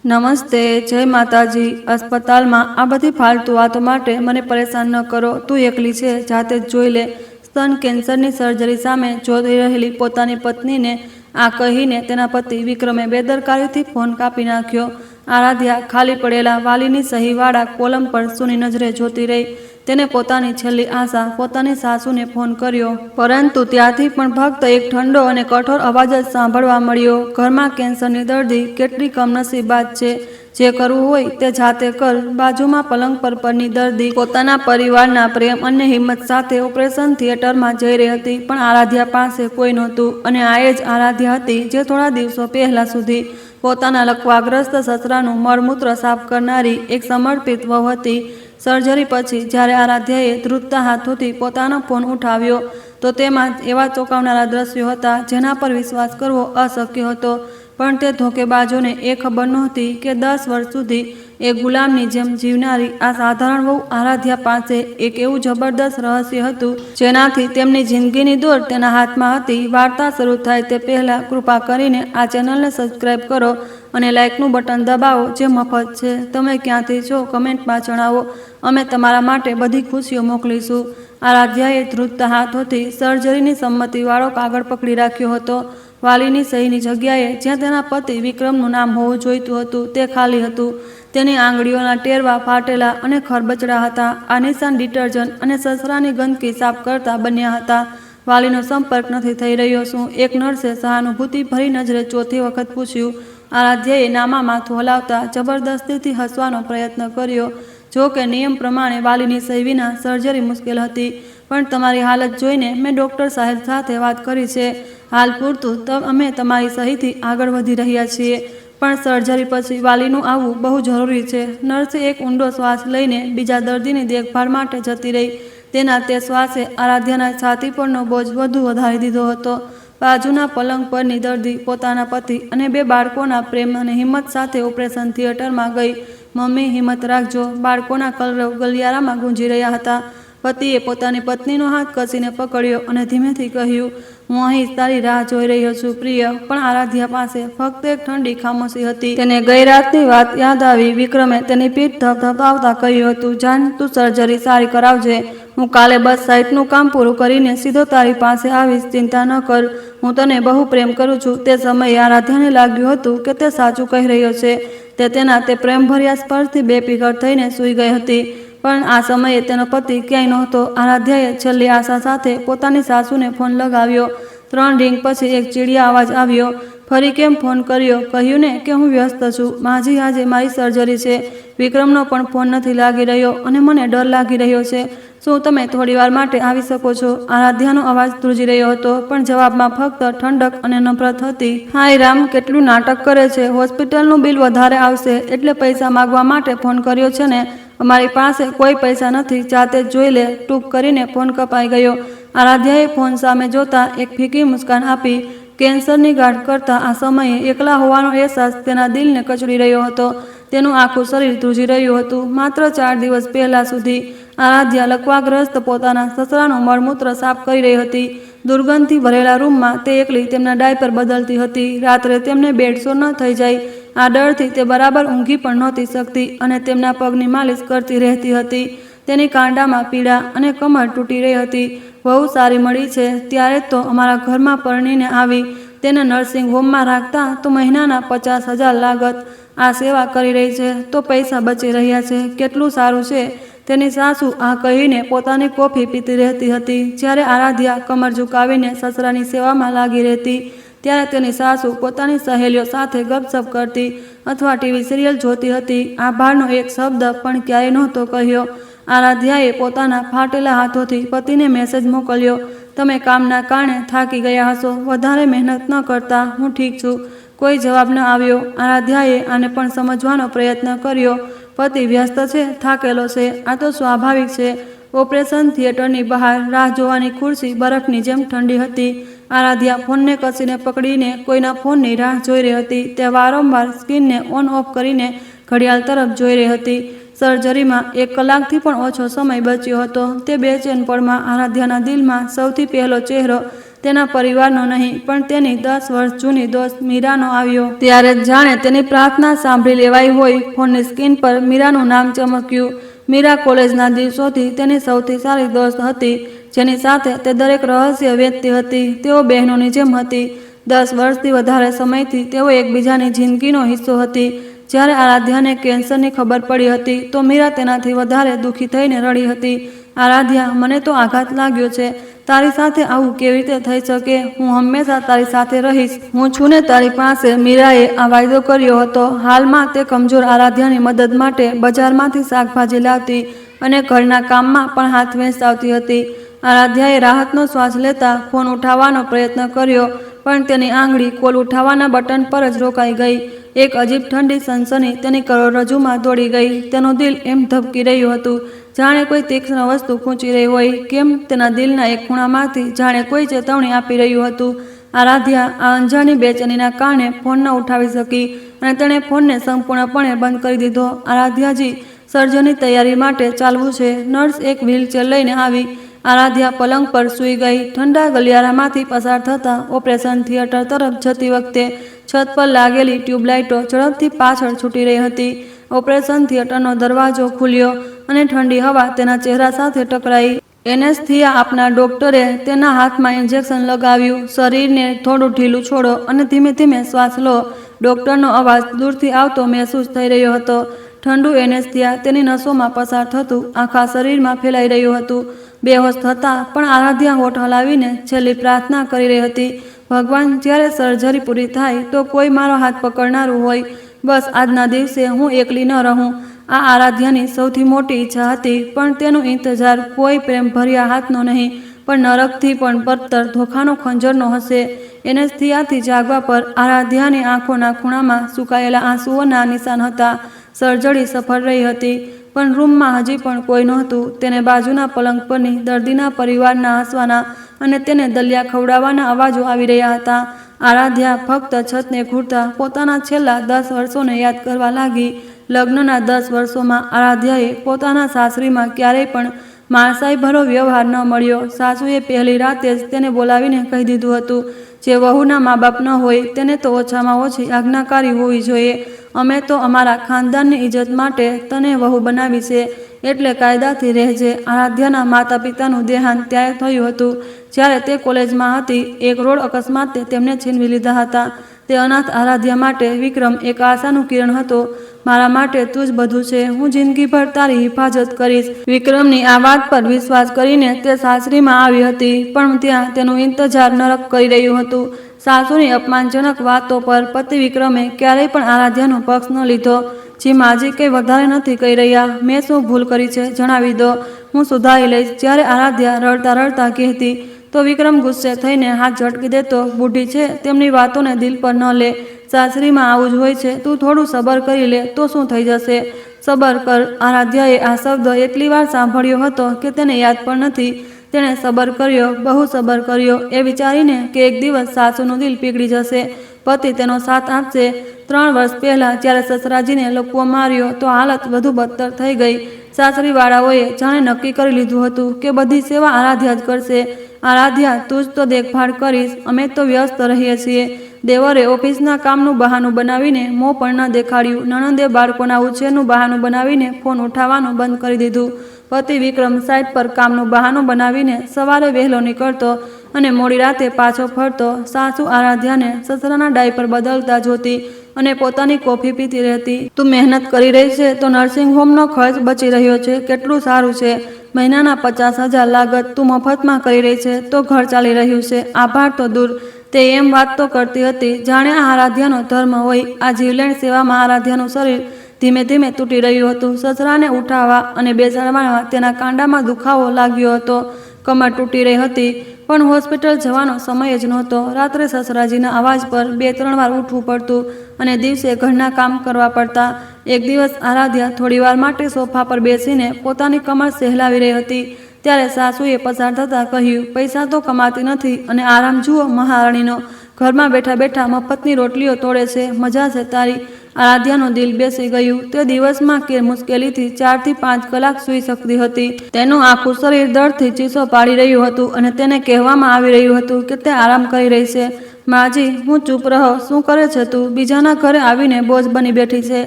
નમસ્તે, જય માતાજી। अस्पतालમાં આ બધી ફાલતુ વાતો માટે મને પરેશાન ન કરો। તું એકલી છે, જાતે જ જોઈ લે। સ્તન કેન્સરની સર્જરી સામે જોઈ રહેલી પોતાની પત્નીને આ કહીને તેના પતિ વિક્રમે બેદરકારીથી ફોન કાપી નાખ્યો। આરાધ્યા ખાલી પડેલા વાલીની સહીવાળા કોલમ પર સૂની નજરે જોતી રહી। તેને પોતાની છેલ્લી આશા પોતાની સાસુને ફોન કર્યો, પરંતુ ત્યાંથી પણ ફક્ત એક ઠંડો અને કઠોર અવાજ જ સાંભળવા મળ્યો, ઘરમાં કેન્સરની દર્દી કેટલી કમનસીબાત છે। જે કરવું હોય તે જાતે કર। બાજુમાં પલંગ પર પરની દર્દી પોતાના પરિવારના પ્રેમ અને હિંમત સાથે ઓપરેશન થિયેટરમાં જઈ રહી હતી, પણ આરાધ્યા પાસે કોઈ નહોતું। અને આ એ જ આરાધ્યા હતી જે થોડા દિવસો પહેલા સુધી પોતાના લકવાગ્રસ્ત સસરાનું મળમૂત્ર સાફ કરનારી એક સમર્પિત વહુ હતી। સર્જરી પછી જ્યારે આરાધ્યાએ ધ્રુજતા હાથોથી પોતાનો ફોન ઉઠાવ્યો તો તેમાં એવા ચોંકાવનારા દ્રશ્યો હતા જેના પર વિશ્વાસ કરવો અશક્ય હતો। પણ તે ધોકેબાજોને એ ખબર નહોતી કે 10 વર્ષ સુધી એક ગુલામની જેમ જીવનારી આ સાધારણ વહુ આરાધ્યા પાસે એક એવું જબરદસ્ત રહસ્ય હતું જેનાથી તેમની જિંદગીની દોર તેના હાથમાં હતી। વાર્તા શરૂ થાય તે પહેલાં કૃપા કરીને આ ચેનલને સબસ્ક્રાઈબ કરો અને લાઇકનું બટન દબાવો જે મફત છે। તમે ક્યાંથી છો કમેન્ટમાં જણાવો, અમે તમારા માટે બધી ખુશીઓ મોકલીશું। આરાધ્યાએ ધ્રુજતા હાથોથી સર્જરીની સંમતિવાળો કાગળ પકડી રાખ્યો હતો। વાલીની સહીની જગ્યાએ જ્યાં તેના પતિ વિક્રમનું નામ હોવું જોઈતું હતું તે ખાલી હતું। તેની આંગળીઓના ટેરવા ફાટેલા અને ખરબચડા હતા। આ નિશાન ડિટર્જન્ટ અને સસરાની ગંદકી સાફ કરતા બન્યા હતા। વાલીનો સંપર્ક નથી થઈ રહ્યો શું? એક નર્સે સહાનુભૂતિ ભરી નજરે ચોથી વખત પૂછ્યું। આરાધ્યાએ નામાં માથું હલાવતા જબરદસ્તીથી હસવાનો પ્રયત્ન કર્યો। જો કે નિયમ પ્રમાણે વાલીની સહી વિના સર્જરી મુશ્કેલ હતી, પણ તમારી હાલત જોઈને મેં ડૉક્ટર સાહેબ સાથે વાત કરી છે। હાલ પૂરતું અમે તમારી સહીથી આગળ વધી રહ્યા છીએ, પણ સર્જરી પછી વાલીનું આવવું બહુ જરૂરી છે। નર્સે એક ઊંડો શ્વાસ લઈને બીજા દર્દીની દેખભાળ માટે જતી રહી। તેના તે શ્વાસે આરાધ્યાના છાતી પરનો બોજ વધુ વધારી દીધો હતો। બાજુના પલંગ પરની દર્દી પોતાના પતિ અને 2 બાળકોના પ્રેમ અને હિંમત સાથે ઓપરેશન થિયેટરમાં ગઈ। મમ્મી, હિંમત રાખજો, બાળકોના કલરવ ગલિયારામાં ગુંજી રહ્યા હતા। પતિએ પોતાની પત્નીનો હાથ કસીને પકડ્યો અને ધીમેથી કહ્યું, હું અહીં તારી રાહ જોઈ રહ્યો છું પ્રિય। પણ આરાધ્યા પાસે ફક્ત એક ઠંડી ખામોશી હતી। તેને ગઈ રાતની વાત યાદ આવી। વિક્રમે તેની પીઠ ધબધબાવતા કહ્યું હતું, જાન, તું સર્જરી સારી કરાવજે। હું કાલે બસ સાઇટનું કામ પૂરું કરીને સીધો તારી પાસે આવીશ, ચિંતા ન કર। હું તને બહુ પ્રેમ કરું છું। તે સમયે આરાધ્યાને લાગ્યું હતું કે તે સાચું કહી રહ્યો છે। તે તેના તે પ્રેમભર્યા સ્પર્શથી બેફિકર થઈને સૂઈ ગઈ હતી, પણ આ સમયે તેનો પતિ ક્યાંય નહોતો। આરાધ્યાએ છેલ્લી આશા સાથે પોતાની સાસુને ફોન લગાવ્યો। 3 રિંગ પછી એક ચીડિયા અવાજ આવ્યો, ફરી કેમ ફોન કર્યો? કહ્યું ને કે હું વ્યસ્ત છું માજી, આજે મારી સર્જરી છે। વિક્રમનો પણ ફોન નથી લાગી રહ્યો અને મને ડર લાગી રહ્યો છે। શું તમે થોડીવાર માટે આવી શકો છો? આરાધ્યાનો અવાજ ધ્રુજી રહ્યો હતો, પણ જવાબમાં ફક્ત ઠંડક અને નફરત હતી। હાય રામ, કેટલું નાટક કરે છે! હોસ્પિટલનું બિલ વધારે આવશે એટલે પૈસા માગવા માટે ફોન કર્યો છે ને? અમારી પાસે કોઈ પૈસા નથી, જાતે જ જોઈ લે। ટૂંક કરીને ફોન કપાઈ ગયો। આરાધ્યાએ ફોન સામે જોતા એક ફીકી મુસ્કાન આપી। કેન્સરની ગાંઠ કરતા આ સમયે એકલા હોવાનો અહેસાસ તેના દિલને કચડી રહ્યો હતો। તેનું આખું શરીર ધ્રુજી રહ્યું હતું। માત્ર 4 દિવસ પહેલા સુધી આરાધ્યા લકવાગ્રસ્ત પોતાના સસરાનું મળમૂત્ર સાફ કરી રહી હતી। દુર્ગંધથી ભરેલા રૂમમાં તે એકલી તેમના ડાયપર બદલતી હતી। રાત્રે તેમને બેડસોર ન થઈ જાય આ ડરથી તે બરાબર ઊંઘી પણ નહોતી શકતી અને તેમના પગની માલિશ કરતી રહેતી હતી। તેની કાંડામાં પીડા અને કમર તૂટી રહી હતી। બહુ સારી મળી છે ત્યારે તો અમારા ઘરમાં પરણીને આવી, તેને નર્સિંગ હોમમાં રાખતા તો મહિનાના 50,000 લાગત। આ સેવા કરી રહી છે તો પૈસા બચી રહ્યા છે, કેટલું સારું છે। તેની સાસુ આ કહીને પોતાની કોફી પીતી રહેતી હતી। જ્યારે આરાધ્યા કમર ઝુકાવીને સસરાની સેવામાં લાગી રહેતી, ત્યારે તેની સાસુ પોતાની સહેલીઓ સાથે ગપસપ કરતી અથવા ટીવી સિરિયલ જોતી હતી। આભારનો એક શબ્દ પણ ક્યારેય નહોતો કહ્યો। આરાધ્યાએ પોતાના ફાટેલા હાથોથી પતિને મેસેજ મોકલ્યો, તમે કામના કારણે થાકી ગયા હશો, વધારે મહેનત ન કરતા, હું ઠીક છું। કોઈ જવાબ ન આવ્યો। આરાધ્યાએ આને પણ સમજવાનો પ્રયત્ન કર્યો, પતિ વ્યસ્ત છે, થાકેલો છે, આ તો સ્વાભાવિક છે। ઓપરેશન થિયેટરની બહાર રાહ જોવાની ખુરશી બરફની જેમ ઠંડી હતી। આરાધ્યા ફોનને કસીને પકડીને કોઈના ફોનની રાહ જોઈ રહી હતી। તે વારંવાર સ્ક્રીનને ઓન ઓફ કરીને ઘડિયાળ તરફ જોઈ રહી હતી। સર્જરીમાં 1 કલાકથી પણ ઓછો સમય બચ્યો હતો। તે બેચેન પળમાં આરાધ્યાના દિલમાં સૌથી પહેલો ચહેરો તેના પરિવારનો નહીં પણ તેની 10 વર્ષ જૂની દોસ્ત મીરાનો આવ્યો. ત્યારે જ જાણે તેની પ્રાર્થના સાંભળી લેવાઈ હોય. ફોનની સ્ક્રીન પર મીરાનું નામ ચમક્યું. મીરા કોલેજના દિવસોથી તેની સૌથી સારી દોસ્ત હતી, જેની સાથે તે દરેક રહસ્ય વેચતી હતી. તેઓ બહેનોની જેમ હતી. 10 વર્ષથી વધારે સમયથી તેઓ એકબીજાની જિંદગીનો હિસ્સો હતી. જ્યારે આરાધ્યાને કેન્સરની ખબર પડી હતી તો મીરા તેનાથી વધારે દુઃખી થઈને રડી હતી. આરાધ્યા, મને તો આઘાત લાગ્યો છે. તારી સાથે આવું કેવી રીતે થઈ શકે? હું હંમેશા તારી સાથે રહીશ. હું છું ને તારી પાસે. મીરાએ આ વાયદો કર્યો હતો. હાલમાં તે કમજોર આરાધ્યાની મદદ માટે બજારમાંથી શાકભાજી લાવતી અને ઘરના કામમાં પણ હાથ વેચતાવતી હતી. આરાધ્યાએ રાહતનો શ્વાસ લેતા ફોન ઉઠાવવાનો પ્રયત્ન કર્યો, પણ તેની આંગળી કોલ ઉઠાવવાના બટન પર જ રોકાઈ ગઈ. એક અજીબ ઠંડી સનસની તેની કરોડરજ્જુમાં દોડી ગઈ. તેનું દિલ એમ ધબકી રહ્યું હતું જાણે કોઈ તીક્ષ્ણ વસ્તુ ખૂંચી રહી હોય. કેમ તેના દિલના એક ખૂણામાંથી જાણે કોઈ ચેતવણી આપી રહ્યું હતું. આરાધ્યા આ અંજાની બેચેનીના કારણે ફોન ન ઉઠાવી શકી અને તેણે ફોનને સંપૂર્ણપણે બંધ કરી દીધો. આરાધ્યાજી, સર્જરીની તૈયારી માટે ચાલવું છે. નર્સ એક વ્હીલચેર લઈને આવી. આરાધ્યા પલંગ પર સૂઈ ગઈ. ઠંડા ગલિયારામાંથી પસાર થતા ઓપરેશન થિયેટર તરફ જતી વખતે છત પર લાગેલી ટ્યુબલાઇટો ઝડપથી પાછળ છૂટી રહી હતી. ઓપરેશન થિયેટરનો દરવાજો ખુલ્યો અને ઠંડી હવા તેના ચહેરા સાથે ટકરાઈ. એનેસ્થિયા આપનાર ડોક્ટરે તેના હાથમાં ઇન્જેક્શન લગાવ્યું. શરીરને થોડું ઢીલું છોડો અને ધીમે ધીમે શ્વાસ લો. ડોક્ટરનો અવાજ દૂરથી આવતો મહેસૂસ થઈ રહ્યો હતો. ઠંડુ એનેસ્થિયા તેની નસોમાં પસાર થતું આખા શરીરમાં ફેલાઈ રહ્યું હતું. બેહોશ થતાં પણ આરાધ્યા હોઠ હલાવીને છેલ્લી પ્રાર્થના કરી રહી હતી, ભગવાન, જ્યારે સર્જરી પૂરી થાય તો કોઈ મારો હાથ પકડનારું હોય. બસ આજના દિવસે હું એકલી ન રહું. આ આરાધ્યાની સૌથી મોટી ઈચ્છા હતી, પણ તેનું ઇંતજાર કોઈ પ્રેમભર્યા હાથનો નહીં, પણ નરકથી પણ બદતર ધોખાનો ખંજરનો હશે. એનેસ્થિયાથી જાગવા પર આરાધ્યાની આંખોના ખૂણામાં સુકાયેલા આંસુઓના નિશાન હતા. સર્જરી સફળ રહી હતી, પણ રૂમમાં હજી પણ કોઈ નહોતું. તેને બાજુના પલંગ પરની દર્દીના પરિવારના હસવાના અને તેને દલિયા ખવડાવવાના અવાજો આવી રહ્યા હતા. આરાધ્યા ફક્ત છતને ઘૂરતા પોતાના છેલ્લા 10 વર્ષોને યાદ કરવા લાગી. લગ્નના 10 વર્ષોમાં આરાધ્યાએ પોતાના સાસરીમાં ક્યારેય પણ માણસાઈભરો વ્યવહાર ન મળ્યો. સાસુએ પહેલી રાતે જ તેને બોલાવીને કહી દીધું હતું, જે વહુના મા બાપ ન હોય તેને તો ઓછામાં ઓછી આજ્ઞાકારી હોવી જોઈએ. અમે તો અમારા ખાનદાનની ઇજ્જત માટે તને વહુ બનાવી છે, એટલે કાયદાથી રહેજે. આરાધ્યાના માતા પિતાનું દેહાંત ત્યારે થયું હતું જ્યારે તે કોલેજમાં હતી. એક રોડ અકસ્માતે તેમને છીનવી લીધા હતા. તે અનાથ આરાધ્યા માટે વિક્રમ એક આશાનું કિરણ હતો. મારા માટે તું જ બધું છે. હું જિંદગીભર તારી હિફાજત કરીશ. વિક્રમની આ વાત પર વિશ્વાસ કરીને તે સાસરીમાં આવી હતી, પણ ત્યાં તેનું ઇંતજાર નરક કરી રહ્યું હતું. સાસુની અપમાનજનક વાતો પર પતિ વિક્રમે ક્યારેય પણ આરાધ્યાનો પક્ષ ન લીધો. જી માજી, કંઈ વધારે નથી કહી રહ્યા. મેં શું ભૂલ કરી છે જણાવી દો, હું સુધારી લઈશ. જ્યારે આરાધ્યા રડતા રડતા કહેતી તો વિક્રમ ગુસ્સે થઈને હાથ ઝટકી દેતો. બુઢી છે, તેમની વાતોને દિલ પર ન લે. સાસરીમાં આવું જ હોય છે. તું થોડું સબર કરી લે તો શું થઈ જશે. સબર કર. આરાધ્યાએ આ શબ્દ એટલી વાર સાંભળ્યો હતો કે તેને યાદ પણ નથી. તેણે સબર કર્યો, બહુ સબર કર્યો, એ વિચારીને કે એક દિવસ સાસુનું દિલ પીગળી જશે, પતિ તેનો સાથ આપશે. 3 વર્ષ પહેલાં જ્યારે સસરાજીને લકવો માર્યો તો હાલત વધુ બદતર થઈ ગઈ. સાસરીવાળાઓએ જાણે નક્કી કરી લીધું હતું કે બધી સેવા આરાધ્યા જ કરશે. આરાધ્યા, તું જ તો દેખભાળ કરીશ, અમે તો વ્યસ્ત રહીએ છીએ. દેવરે ઓફિસના કામનું બહાનું બનાવીને મોં પણ ન દેખાડ્યું. નણંદે બાળકોના ઉછેરનું બહાનું બનાવીને ફોન ઉઠાવવાનું બંધ કરી દીધું. પતિ વિક્રમ સાઇટ પર કામનું બહાનું બનાવીને સવારે વહેલો નીકળતો અને મોડી રાતે પાછો ફરતો. સાસુ આરાધ્યાને સસરાના ડાયપર બદલતા જોતી અને પોતાની કોફી પીતી રહેતી. તું મહેનત કરી રહી છે તો નર્સિંગ હોમનો ખર્ચ બચી રહ્યો છે, કેટલું સારું છે. મહિનાના 50,000 લાગત તું મફતમાં કરી રહી છે તો ઘર ચાલી રહ્યું છે. આભાર તો દૂર. તે એમ વાત તો કરતી હતી જાણે આ આરાધ્યાનો ધર્મ હોય. આ જીવલેણ સેવામાં આરાધ્યાનું શરીર ધીમે ધીમે તૂટી રહ્યું હતું. સસરાને ઉઠાવવા અને બેસાડવામાં તેના કાંડામાં દુખાવો લાગ્યો હતો. કમર તૂટી રહી હતી, પણ હોસ્પિટલ જવાનો સમય જ નહોતો. રાત્રે સસરાજીના અવાજ પર 2-3 વાર ઉઠવું પડતું અને દિવસે ઘરના કામ કરવા પડતા. એક દિવસ આરાધ્યા થોડીવાર માટે સોફા પર બેસીને પોતાની કમર સહેલાવી રહી હતી. ત્યારે સાસુએ પસાર થતાં કહ્યું, પૈસા તો કમાતી નથી અને આરામ જુઓ મહારાણીનો. ઘરમાં બેઠા બેઠા મફતની રોટલીઓ તોડે છે, મજા છે તારી. આરાધ્યાનું દિલ બેસી ગયું. તે દિવસમાં કે મુશ્કેલીથી 4 થી 5 કલાક સૂઈ શકતી હતી. તેનું આખું શરીર દર્દથી ચીસો પાડી રહ્યું હતું અને તેને કહેવામાં આવી રહ્યું હતું કે તે આરામ કરી રહી છે. માજી, હું ચૂપ રહો. શું કરે છે તું? બીજાના ઘરે આવીને બોજ બની બેઠી છે.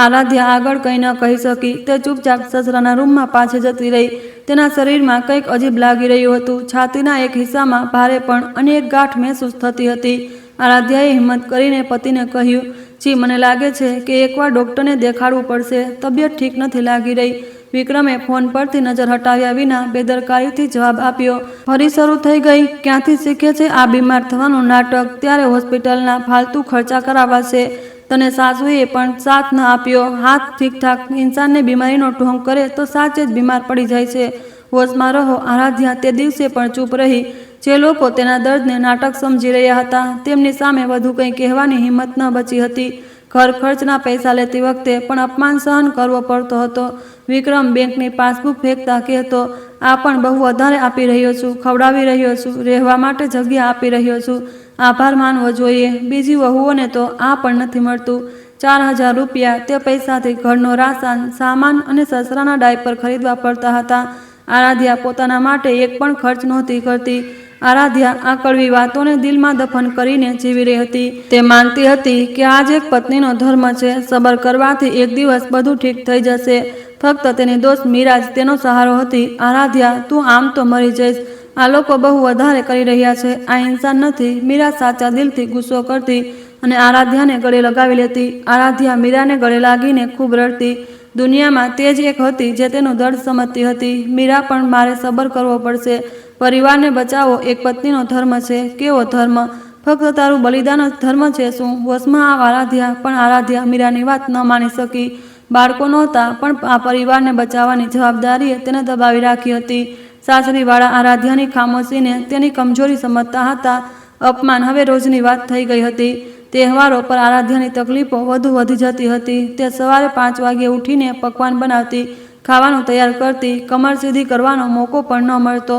આરાધ્યા આગળ કંઈ ન કહી શકી. તે ચૂપચાપ સસરાના રૂમમાં પાછી જતી રહી. તેના શરીરમાં કંઈક અજીબ લાગી રહ્યું હતું. છાતીના એક હિસ્સામાં ભારેપણ અને એક ગાંઠ મહેસૂસ થતી હતી. આરાધ્યાએ હિંમત કરીને પતિને કહ્યું, જી, મને લાગે છે કે એકવાર ડૉક્ટરને દેખાડવું પડશે. તબિયત ઠીક નથી લાગી રહી. વિક્રમે ફોન પરથી નજર હટાવ્યા વિના બેદરકારીથી જવાબ આપ્યો, ફરી શરૂ થઈ ગઈ? ક્યાંથી શીખે છે આ બીમાર થવાનું નાટક? ત્યારે હોસ્પિટલના ફાલતુ ખર્ચા કરાવાશે. તને સાસુએ પણ સાથ ન આપ્યો. હાથ ઠીકઠાક ઇન્સાનને બીમારીનો ઢોંગ કરે તો સાચે જ બીમાર પડી જાય છે. હોશમાં રહો. આરાધ્યા તે દિવસે પણ ચૂપ રહી. જે લોકો તેના દર્દને નાટક સમજી રહ્યા હતા તેમની સામે વધુ કંઈ કહેવાની હિંમત ન બચી હતી. ઘર ખર્ચના પૈસા લેતી વખતે પણ અપમાન સહન કરવો પડતો હતો. વિક્રમ બેંકની પાસબુક ફેંકતા કહેતો, આ પણ બહુ વધારે આપી રહ્યો છું, ખવડાવી રહ્યો છું, રહેવા માટે જગ્યા આપી રહ્યો છું, આભાર માનવો જોઈએ. બીજી વહુઓને તો આ પણ નથી મળતું. 4,000 રૂપિયા તે પૈસાથી ઘરનો રાશન, સામાન અને સસરાના ડાયપર ખરીદવા પડતા હતા. આરાધ્યા પોતાના માટે એક પણ ખર્ચ નહોતી કરતી. આરાધ્યા આ કડવી વાતોને દિલમાં દફન કરીને જીવી રહી હતી. તે માનતી હતી કે આ જ એક પત્નીનો ધર્મ છે. સબર કરવાથી એક દિવસ બધું ઠીક થઈ જશે. ફક્ત તેની દોસ્ત મીરા જ તેનો સહારો હતી. આરાધ્યા, તું આમ તો મરી જઈશ. આ લોકો બહુ વધારે કરી રહ્યા છે. આ ઇન્સાન નથી. મીરા સાચા દિલથી ગુસ્સો કરતી અને આરાધ્યાને ગળે લગાવી લેતી. આરાધ્યા મીરાને ગળે લાગીને ખૂબ રડતી. દુનિયામાં તે જ એક હતી જે તેનું દર્દ સમજતી હતી. મીરા પણ મારે સબર કરવો પડશે. પરિવારને બચાવો એક પત્નીનો ધર્મ છે. કેવો ધર્મ? ફક્ત તારું બલિદાન જ ધર્મ છે શું? હોશમાં આવ આરાધ્યા. પણ આરાધ્યા મીરાની વાત ન માની શકી. બાળકો નહોતા પણ આ પરિવારને બચાવવાની જવાબદારીએ તેને દબાવી રાખી હતી. સાસરીવાળા આરાધ્યાની ખામોશીને તેની કમજોરી સમજતા હતા. અપમાન હવે રોજની વાત થઈ ગઈ હતી. તહેવારો પર આરાધ્યાની તકલીફો વધુ વધી જતી હતી. તે સવારે 5 વાગ્યે ઉઠીને પકવાન બનાવતી, ખાવાનું તૈયાર કરતી. કમર સીધી કરવાનો મોકો પણ ન મળતો.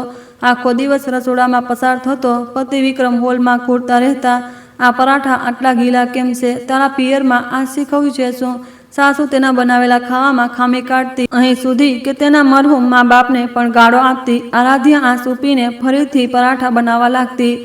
આખો દિવસ રસોડામાં પસાર થતો. પતિ વિક્રમ હોલમાં ઘૂરતા રહેતા, આ પરાઠા આટલા ગીલા કેમ છે? તારા પિયરમાં આ શીખવ્યું છે શું? સાસુ તેના બનાવેલા ખાવામાં ખામી કાઢતી, અહીં સુધી કે તેના મરહૂમ મા બાપને પણ ગાળો આપતી. આરાધ્યા આંસુ પીને ફરીથી પરાઠા બનાવવા લાગતી.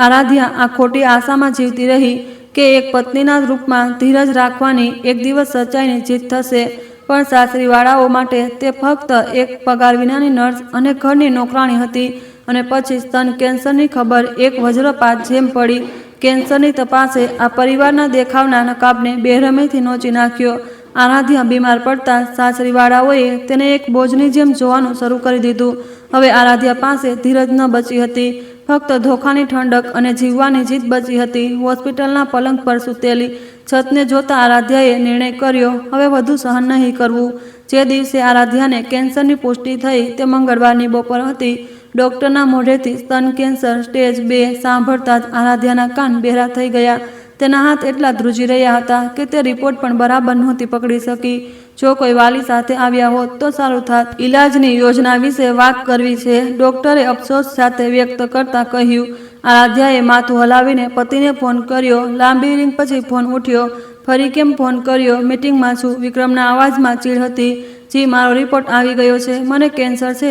આરાધ્યા આ ખોટી આશામાં જીવતી રહી કે એક પત્નીના રૂપમાં ધીરજ રાખવાની એક દિવસ સચ્ચાઈની જીત થશે. પણ સાસરીવાળાઓ માટે તે ફક્ત એક પગાર વિનાની નર્સ અને ઘરની નોકરાણી હતી. અને પછી સ્તન કેન્સરની ખબર એક વજ્રપાત જેમ પડી. કેન્સરની તપાસે આ પરિવારના દેખાવના નકાબને બેરહમીથી નોચી નાખ્યો. આરાધ્યા બીમાર પડતા સાસરીવાળાઓએ તેને એક બોજની જેમ જોવાનું શરૂ કરી દીધું. હવે આરાધ્યા પાસે ધીરજ ન બચી હતી. ફક્ત ધોખાની ઠંડક અને જીવવાની જીત બચી હતી. હોસ્પિટલના પલંગ પર સૂતેલી છતને જોતા આરાધ્યાએ નિર્ણય કર્યો, હવે વધુ સહન નહીં કરવું. જે દિવસે આરાધ્યાને કેન્સરની પુષ્ટિ થઈ તે મંગળવારની બપોર હતી. ડૉક્ટરના મોઢેથી સ્તન કેન્સર સ્ટેજ 2 સાંભળતા જ આરાધ્યાના કાન બહેરા થઈ ગયા. તેના હાથ એટલા ધ્રુજી રહ્યા હતા કે તે રિપોર્ટ પણ બરાબર નહોતી પકડી શકી. જો કોઈ વાલી સાથે આવ્યા હોત તો સારું થાત. ઇલાજની યોજના વિશે વાત કરવી છે, ડૉક્ટરે અફસોસ સાથે વ્યક્ત કરતા કહ્યું. આરાધ્યાએ માથું હલાવીને પતિને ફોન કર્યો. લાંબી રિંગ પછી ફોન ઉઠ્યો. ફરી કેમ ફોન કર્યો? મીટિંગમાં છું. વિક્રમના અવાજમાં ચીડ હતી. જી, મારો રિપોર્ટ આવી ગયો છે. મને કેન્સર છે.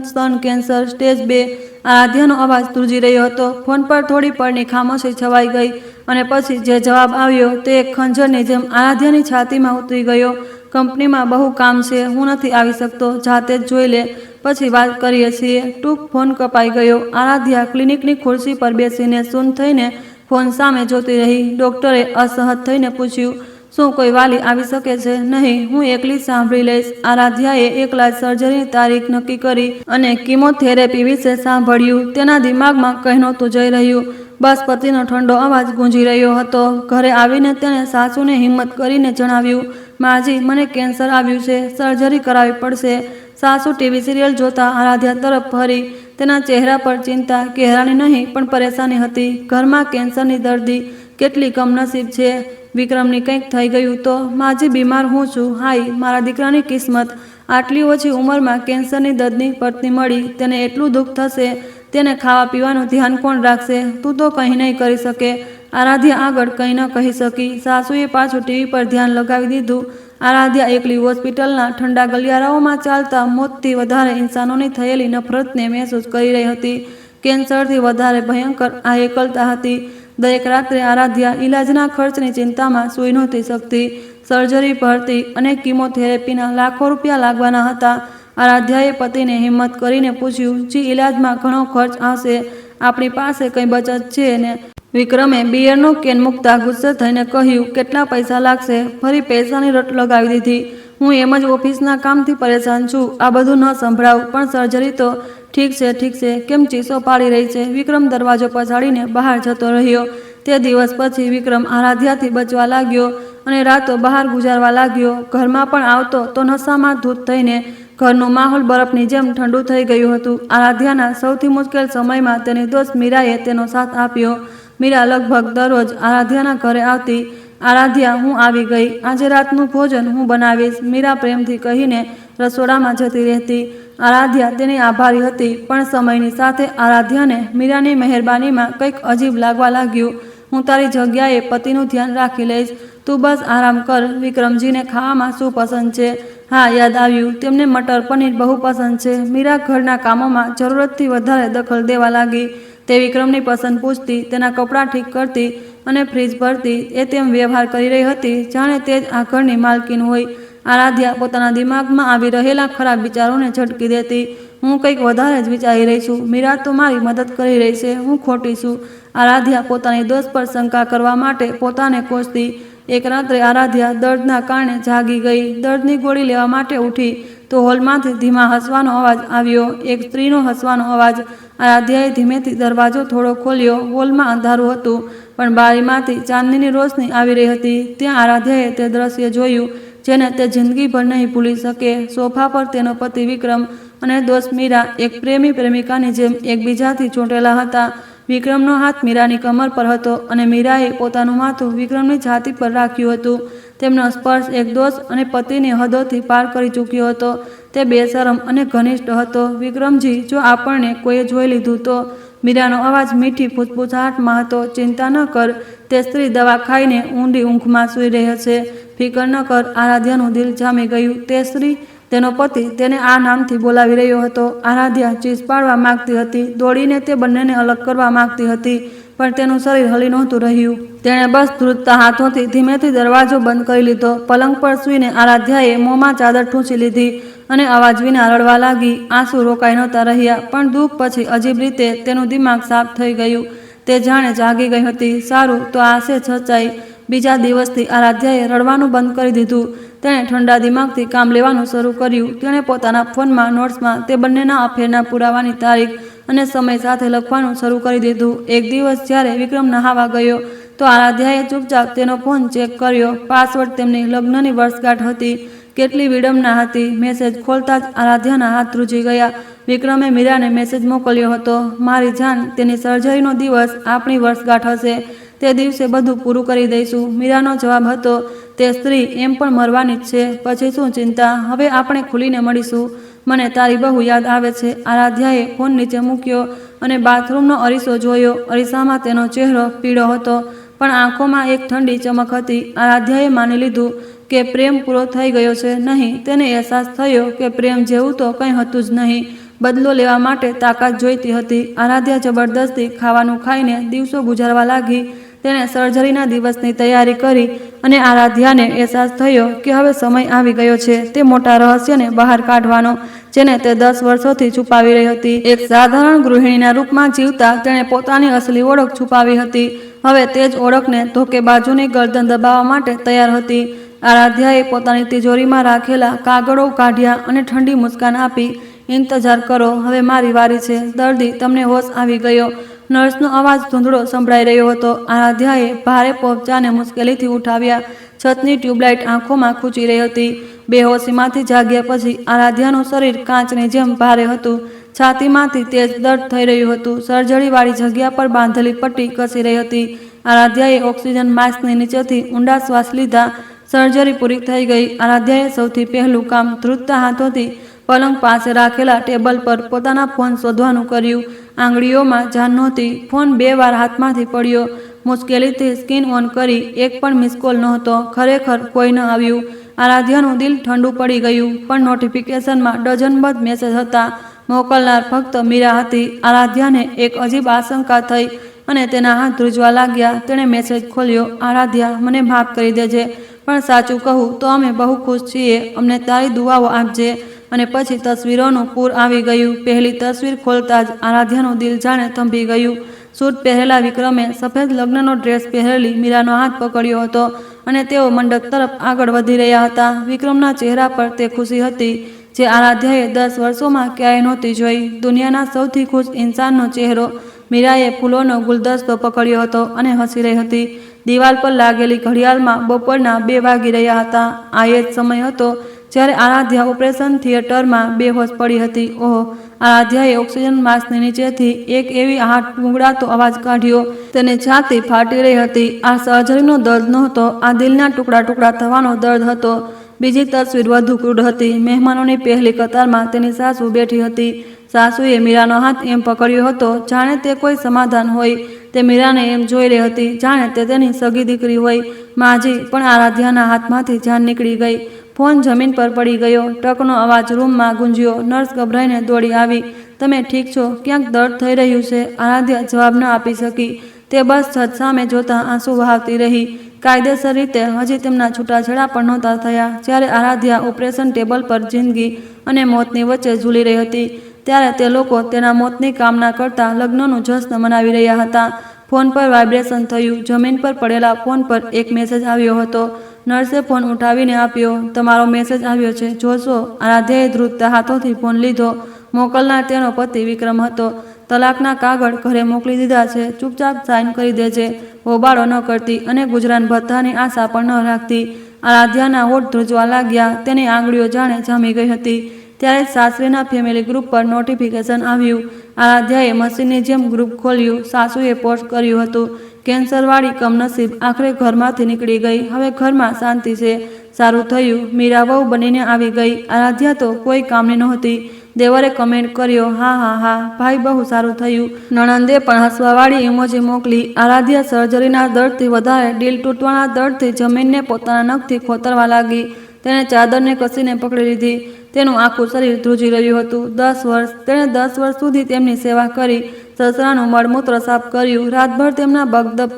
સ્તન કેન્સર સ્ટેજ 2. આરાધ્યાનો અવાજ ધ્રુજી રહ્યો હતો. ફોન પર થોડી પળની ખામોશી છવાઈ ગઈ અને પછી જે જવાબ આવ્યો તે એક ખંજરની જેમ આરાધ્યાની છાતીમાં ઉતરી ગયો. કંપનીમાં બહુ કામ છે, હું નથી આવી શકતો. જાતે જ જોઈ લે, પછી વાત કરીએ છીએ. ટૂંક ફોન કપાઈ ગયો. આરાધ્યા ક્લિનિકની ખુરશી પર બેસીને સૂન થઈને ફોન સામે જોતી રહી. ડૉક્ટરે અસહજ થઈને પૂછ્યું, શું કોઈ વાલી આવી શકે છે? નહીં, હું એકલી જ સાંભળી લઈશ. આરાધ્યાએ એકલા જ સર્જરીની તારીખ નક્કી કરી અને કિમોથેરેપી વિશે સાંભળ્યું. તેના દિમાગમાં કંઈ નહોતું જઈ રહ્યું. બસ પતિનો ઠંડો અવાજ ગૂંજી રહ્યો હતો. ઘરે આવીને તેણે સાસુને હિંમત કરીને જણાવ્યું, માજી, મને કેન્સર આવ્યું છે. સર્જરી કરાવવી પડશે. સાસુ ટીવી સિરિયલ જોતા આરાધ્યા તરફ ફરી. તેના ચહેરા પર ચિંતા કે હેરાની નહીં પણ પરેશાની હતી. ઘરમાં કેન્સરની દર્દી કેટલી કમનસીબ છે. વિક્રમની કંઈક થઈ ગયું તો? માજી, બીમાર હું છું. હાય, મારા દીકરાની કિસ્મત. આટલી ઓછી ઉંમરમાં કેન્સરની દર્દની પત્ની મળી. તેને એટલું દુઃખ થશે. તેને ખાવા પીવાનું ધ્યાન કોણ રાખશે? તું તો કંઈ નહીં કરી શકે. આરાધ્યા આગળ કંઈ ન કહી શકી. સાસુએ પાછું ટીવી પર ધ્યાન લગાવી દીધું. આરાધ્યા એકલી હોસ્પિટલના ઠંડા ગલિયારાઓમાં ચાલતા મોતથી વધારે ઇન્સાનોની થયેલી નફરતને મહેસૂસ કરી રહી હતી. કેન્સરથી વધારે ભયંકર આ એકલતા હતી. દરેક રાત્રે આરાધ્યા ઈલાજના ખર્ચની ચિંતામાં સૂઈ નહોતી શકતી. સર્જરી, ભરતી અને કિમોથેરેપીના લાખો રૂપિયા લાગવાના હતા. આરાધ્યાએ પતિને હિંમત કરીને પૂછ્યું, જી ઈલાજમાં ઘણો ખર્ચ આવશે, આપણી પાસે કંઈ બચત છે ને? વિક્રમે બિયરનો કેન મૂકતા ગુસ્સે થઈને કહ્યું, કેટલા પૈસા લાગશે? ફરી પૈસાની રટ લગાવી દીધી. હું એમ જ ઓફિસના કામથી પરેશાન છું, આ બધું ન સંભળાવ, પણ સર્જરી તો ઠીક છે, કેમ ચીસો પાડી રહી છે? વિક્રમ દરવાજો પછાડીને બહાર જતો રહ્યો. તે દિવસ પછી વિક્રમ આરાધ્યાથી બચવા લાગ્યો અને રાતો બહાર ગુજારવા લાગ્યો. ઘરમાં પણ આવતો તો નશામાં ધૂત થઈને. ઘરનું માહોલ બરફની જેમ ઠંડુ થઈ ગયું હતું. આરાધ્યાના સૌથી મુશ્કેલ સમયમાં તેની દોસ્ત મીરાએ તેનો સાથ આપ્યો. મીરા લગભગ દરરોજ આરાધ્યાના ઘરે આવતી. આરાધ્યા, હું આવી ગઈ, આજે રાતનું ભોજન હું બનાવીશ, મીરા પ્રેમથી કહીને રસોડામાં જતી રહેતી. આરાધ્યા તેની આભારી હતી, પણ સમયની સાથે આરાધ્યાને મીરાની મહેરબાનીમાં કંઈક અજીબ લાગવા લાગ્યું. હું તારી જગ્યાએ પતિનું ધ્યાન રાખી લઈશ, તું બસ આરામ કર. વિક્રમજીને ખાવામાં શું પસંદ છે? હા, યાદ આવ્યું, તેમને મટર પનીર બહુ પસંદ છે. મીરા ઘરના કામોમાં જરૂરતથી વધારે દખલ દેવા લાગી. તે વિક્રમની પસંદ પૂછતી, તેના કપડાં ઠીક કરતી અને ફ્રીજ ભરતી. એ તેમ વ્યવહાર કરી રહી હતી જાણે તે જ આ ઘરની માલકીન હોય. આરાધ્યા પોતાના દિમાગમાં આવી રહેલા ખરાબ વિચારોને ઝટકી દેતી. હું કંઈક વધારે જ વિચારી રહી છું. મીરા તો મારી મદદ કરી રહી છે, હું ખોટી છું. આરાધ્યા પોતાની દોસ્ત પર શંકા કરવા માટે પોતાને કોસતી. એક રાત્રે આરાધ્યા દર્દના કારણે જાગી ગઈ. દર્દની ગોળી લેવા માટે ઉઠી તો હોલમાંથી ધીમા હસવાનો અવાજ આવ્યો, એક સ્ત્રીનો હસવાનો અવાજ. આરાધ્યાએ ધીમેથી દરવાજો થોડો ખોલ્યો. હોલમાં અંધારું હતું, પણ બારીમાંથી ચાંદનીની રોશની આવી રહી હતી. ત્યાં આરાધ્યાએ તે દ્રશ્ય જોયું જેને તે જિંદગીભર નહીં ભૂલી શકે. સોફા પર તેનો પતિ વિક્રમ અને દોસ્ત મીરા એક પ્રેમી પ્રેમિકાની જેમ એકબીજાથી ચોંટેલા હતા. વિક્રમનો હાથ મીરાની કમર પર હતો અને મીરાએ પોતાનું માથું વિક્રમની છાતી પર રાખ્યું હતું. તેમનો સ્પર્શ એક દોસ્ત અને પતિની હદોથી પાર કરી ચૂક્યો હતો. તે બેશરમ અને ઘનિષ્ઠ હતો. વિક્રમજી, જો આપણને કોઈએ જોઈ લીધું તો? મીરાનો અવાજ મીઠી ફૂસફૂસાહટમાં હતો. ચિંતા ન કર, તે સ્ત્રી દવા ખાઈને ઊંડી ઊંઘમાં સૂઈ રહી છે. ફિકર ન કર. આરાધ્યાનું દિલ જામી ગયું. તે સ્ત્રી, તેનો પતિ તેને આ નામથી બોલાવી રહ્યો હતો. આરાધ્યા ચીસ પાડવા માંગતી હતી, દોડીને તે બંનેને અલગ કરવા માંગતી હતી, પણ તેનું શરીર હલી નહોતું રહ્યું. તેણે બસ ધ્રુજતા હાથોથી ધીમેથી દરવાજો બંધ કરી લીધો. પલંગ પર સૂઈને આરાધ્યાએ મોંમાં ચાદર ઠૂંસી લીધી અને અવાજ વિના રડવા લાગી. આંસુ રોકાઈ નહોતા રહ્યા, પણ દુઃખ પછી અજીબ રીતે તેનું દિમાગ સાફ થઈ ગયું. તે જાણે જાગી ગઈ હતી. સારું, તો આ છે સચ્ચાઈ. બીજા દિવસથી આરાધ્યાએ રડવાનું બંધ કરી દીધું. તેણે ઠંડા દિમાગથી કામ લેવાનું શરૂ કર્યું. તેણે પોતાના ફોનમાં નોટ્સમાં તે બંનેના અફેરના પુરાવાની તારીખ અને સમય સાથે લખવાનું શરૂ કરી દીધું. એક દિવસ જ્યારે વિક્રમ નહાવા ગયો તો આરાધ્યાએ ચૂપચાપ તેનો ફોન ચેક કર્યો. પાસવર્ડ તેમની લગ્નની વર્ષગાંઠ હતી. કેટલી વિડંબના હતી. મેસેજ ખોલતા જ આરાધ્યાના હાથ ધ્રુજી ગયા. વિક્રમે મીરાને મેસેજ મોકલ્યો હતો, મારી જાન, તેની સર્જરીનો દિવસ આપણી વર્ષગાંઠ હશે. તે દિવસે બધું પૂરું કરી દઈશું. મીરાનો જવાબ હતો, તે સ્ત્રી એમ પણ મરવાની જ છે, પછી શું ચિંતા, હવે આપણે ખુલીને મળીશું. મને તારી બહુ યાદ આવે છે. આરાધ્યાએ ફોન નીચે મૂક્યો અને બાથરૂમનો અરીસો જોયો. અરીસામાં તેનો ચહેરો પીળો હતો, પણ આંખોમાં એક ઠંડી ચમક હતી. આરાધ્યાએ માની લીધું કે પ્રેમ પૂરો થઈ ગયો છે. નહીં, તેને અહેસાસ થયો કે પ્રેમ જેવું તો કંઈ હતું જ નહીં. બદલો લેવા માટે તાકાત જોઈતી હતી. આરાધ્યા જબરદસ્તી ખાવાનું ખાઈને દિવસો ગુજારવા લાગી. તેણે સર્જરીના દિવસની તૈયારી કરી અને આરાધ્યાને અહેસાસ થયો કે હવે સમય આવી ગયો છે તે મોટા રહસ્યને બહાર કાઢવાનો, જેને તે 10 વર્ષોથી છુપાવી રહી હતી. એક સાધારણ ગૃહિણીના રૂપમાં જીવતા તેણે પોતાની અસલી ઓળખ છુપાવી હતી. હવે તે જ ઓળખને ધોકેબાજોની ગરદન દબાવવા માટે તૈયાર હતી. આરાધ્યાએ પોતાની તિજોરીમાં રાખેલા કાગળો કાઢ્યા અને ઠંડી મુસ્કાન આપી. ઇંતજાર કરો, હવે મારી વારી છે. દર્દી, તમને હોશ આવી ગયો. નર્સનો અવાજ ધૂંધળો સંભળાઈ રહ્યો હતો. આરાધ્યાએ ભારે પોપચાને મુશ્કેલીથી ઉઠાવ્યા. છતની ટ્યુબલાઇટ આંખોમાં ખૂંચી રહી હતી. બેહોશીમાંથી જાગ્યા પછી આરાધ્યાનું શરીર કાચની જેમ ભારે હતું. છાતીમાંથી તેજ દર્દ થઈ રહ્યું હતું. સર્જરીવાળી જગ્યા પર બાંધેલી પટ્ટી કસી રહી હતી. આરાધ્યાએ ઓક્સિજન માસ્કની નીચેથી ઊંડા શ્વાસ લીધા. સર્જરી પૂરી થઈ ગઈ. આરાધ્યાએ સૌથી પહેલું કામ ધ્રુજતા હાથોથી પલંગ પાસે રાખેલા ટેબલ પર પોતાના ફોન શોધવાનું કર્યું. આંગળીઓમાં જાન નહોતી. ફોન 2 વાર હાથમાંથી પડ્યો. મુશ્કેલીથી સ્ક્રીન ઓન કરી, એક પણ મિસ કોલ નહોતો. ખરેખર કોઈ ન આવ્યું. આરાધ્યાનું દિલ ઠંડુ પડી ગયું. પણ નોટિફિકેશનમાં ડઝનબંધ મેસેજ હતા. મોકલનાર ફક્ત મીરા હતી. આરાધ્યાને એક અજીબ આશંકા થઈ અને તેના હાથ ધ્રુજવા લાગ્યા. તેણે મેસેજ ખોલ્યો. આરાધ્યા, મને માફ કરી દેજે, પણ સાચું કહું તો અમે બહુ ખુશ છીએ. અમને તારી દુઆઓ આપજે. અને પછી તસવીરોનું પૂર આવી ગયું. પહેલી તસવીર ખોલતા જ આરાધ્યાનું દિલ જાણે થંભી ગયું. સૂટ પહેરેલા વિક્રમે સફેદ લગ્નનો ડ્રેસ પહેરેલી મીરાનો હાથ પકડ્યો હતો અને તેઓ મંડપ તરફ આગળ વધી રહ્યા હતા. વિક્રમના ચહેરા પર તે ખુશી હતી જે આરાધ્યાએ 10 વર્ષોમાં ક્યાંય નહોતી જોઈ. દુનિયાના સૌથી ખુશ ઇન્સાનનો ચહેરો. મીરાએ ફૂલોનો ગુલદસ્તો પકડ્યો હતો અને હસી રહી હતી. દિવાલ પર લાગેલી ઘડિયાળમાં બપોરના 2 વાગી રહ્યા હતા. આ એ જ સમય હતો જ્યારે આરાધ્યા ઓપરેશન થિયેટરમાં બેહોશ પડી હતી. ઓહ! આરાધ્યાએ ઓક્સિજન માસ્કની નીચેથી એક એવી હાથ ગુંગળાતો અવાજ કાઢ્યો. તેની છાતી ફાટી રહી હતી. આ સર્જરીનો દર્દ નહોતો, આ દિલના ટુકડા ટુકડા થવાનો દર્દ હતો. બીજી તસવીર વધુ ક્રૂડ હતી. મહેમાનોની પહેલી કતારમાં તેની સાસુ બેઠી હતી. સાસુએ મીરાનો હાથ એમ પકડ્યો હતો જાણે તે કોઈ સમાધાન હોય. તે મીરાને એમ જોઈ રહી હતી જાણે તે તેની સગી દીકરી હોય. માજી! પણ આરાધ્યાના હાથમાંથી જાન નીકળી ગઈ. ફોન જમીન પર પડી ગયો. ટકનો અવાજ રૂમમાં ગુંજ્યો. નર્સ ગભરાઈને દોડી આવી. તમે ઠીક છો? ક્યાંક દર્દ થઈ રહ્યું છે? આરાધ્યા જવાબ ન આપી શકી. તે બસ છત સામે જોતા આંસુ વહાવતી રહી. કાયદેસર રીતે હજી તેમના છૂટાછેડા પણ નહોતા થયા. જ્યારે આરાધ્યા ઓપરેશન ટેબલ પર જિંદગી અને મોતની વચ્ચે ઝૂલી રહી હતી, ત્યારે તે લોકો તેના મોતની કામના કરતા લગ્નનું જશ્ન મનાવી રહ્યા હતા. ફોન પર વાઇબ્રેશન થયું. જમીન પર પડેલા ફોન પર એક મેસેજ આવ્યો હતો. નર્સે ફોન ઉઠાવીને આપ્યો. તમારો મેસેજ આવ્યો છે, જોશો? આરાધ્યાએ ધ્રુજતા હાથોથી ફોન લીધો. મોકલનાર તેનો પતિ વિક્રમ હતો. તલાકના કાગળ ઘરે મોકલી દીધા છે. ચૂપચાપ સાઇન કરી દેજે. હોબાળો ન કરતી અને ગુજરાન ભથ્થાની આશા પણ ન રાખતી. આરાધ્યાના હોઠ ધ્રુજવા લાગ્યા. તેની આંગળીઓ જાણે જામી ગઈ હતી. ત્યારે સાસરીના ફેમિલી ગ્રુપ પર નોટિફિકેશન આવ્યું. આરાધ્યાએ મશીનની જેમ ગ્રુપ ખોલ્યું. સાસુએ પોસ્ટ કર્યું હતું, કેન્સરવાળી કમનસીબ આખરે ઘરમાંથી નીકળી ગઈ. હવે ઘરમાં શાંતિ છે. સારું થયું મીરા વહુ બનીને આવી ગઈ. આરાધ્યા તો કોઈ કામની નહોતી. દેવરે કમેન્ટ કર્યો, હા હા હા ભાઈ, બહુ સારું થયું. નણંદે પણ હસવાવાળી ઇમોજી મોકલી. આરાધ્યા સર્જરીના દર્દથી વધારે દિલ તૂટવાના દર્દથી જમીનને પોતાના નખથી ખોતરવા લાગી. તેણે ચાદરને કસીને પકડી લીધી. તેનું આખું શરીર ધ્રુજી રહ્યું હતું. 10 વર્ષ તેણે 10 વર્ષ સુધી તેમની સેવા કરી. સસરાનું મળમૂત્ર સાફ કર્યું. રાતભર તેમના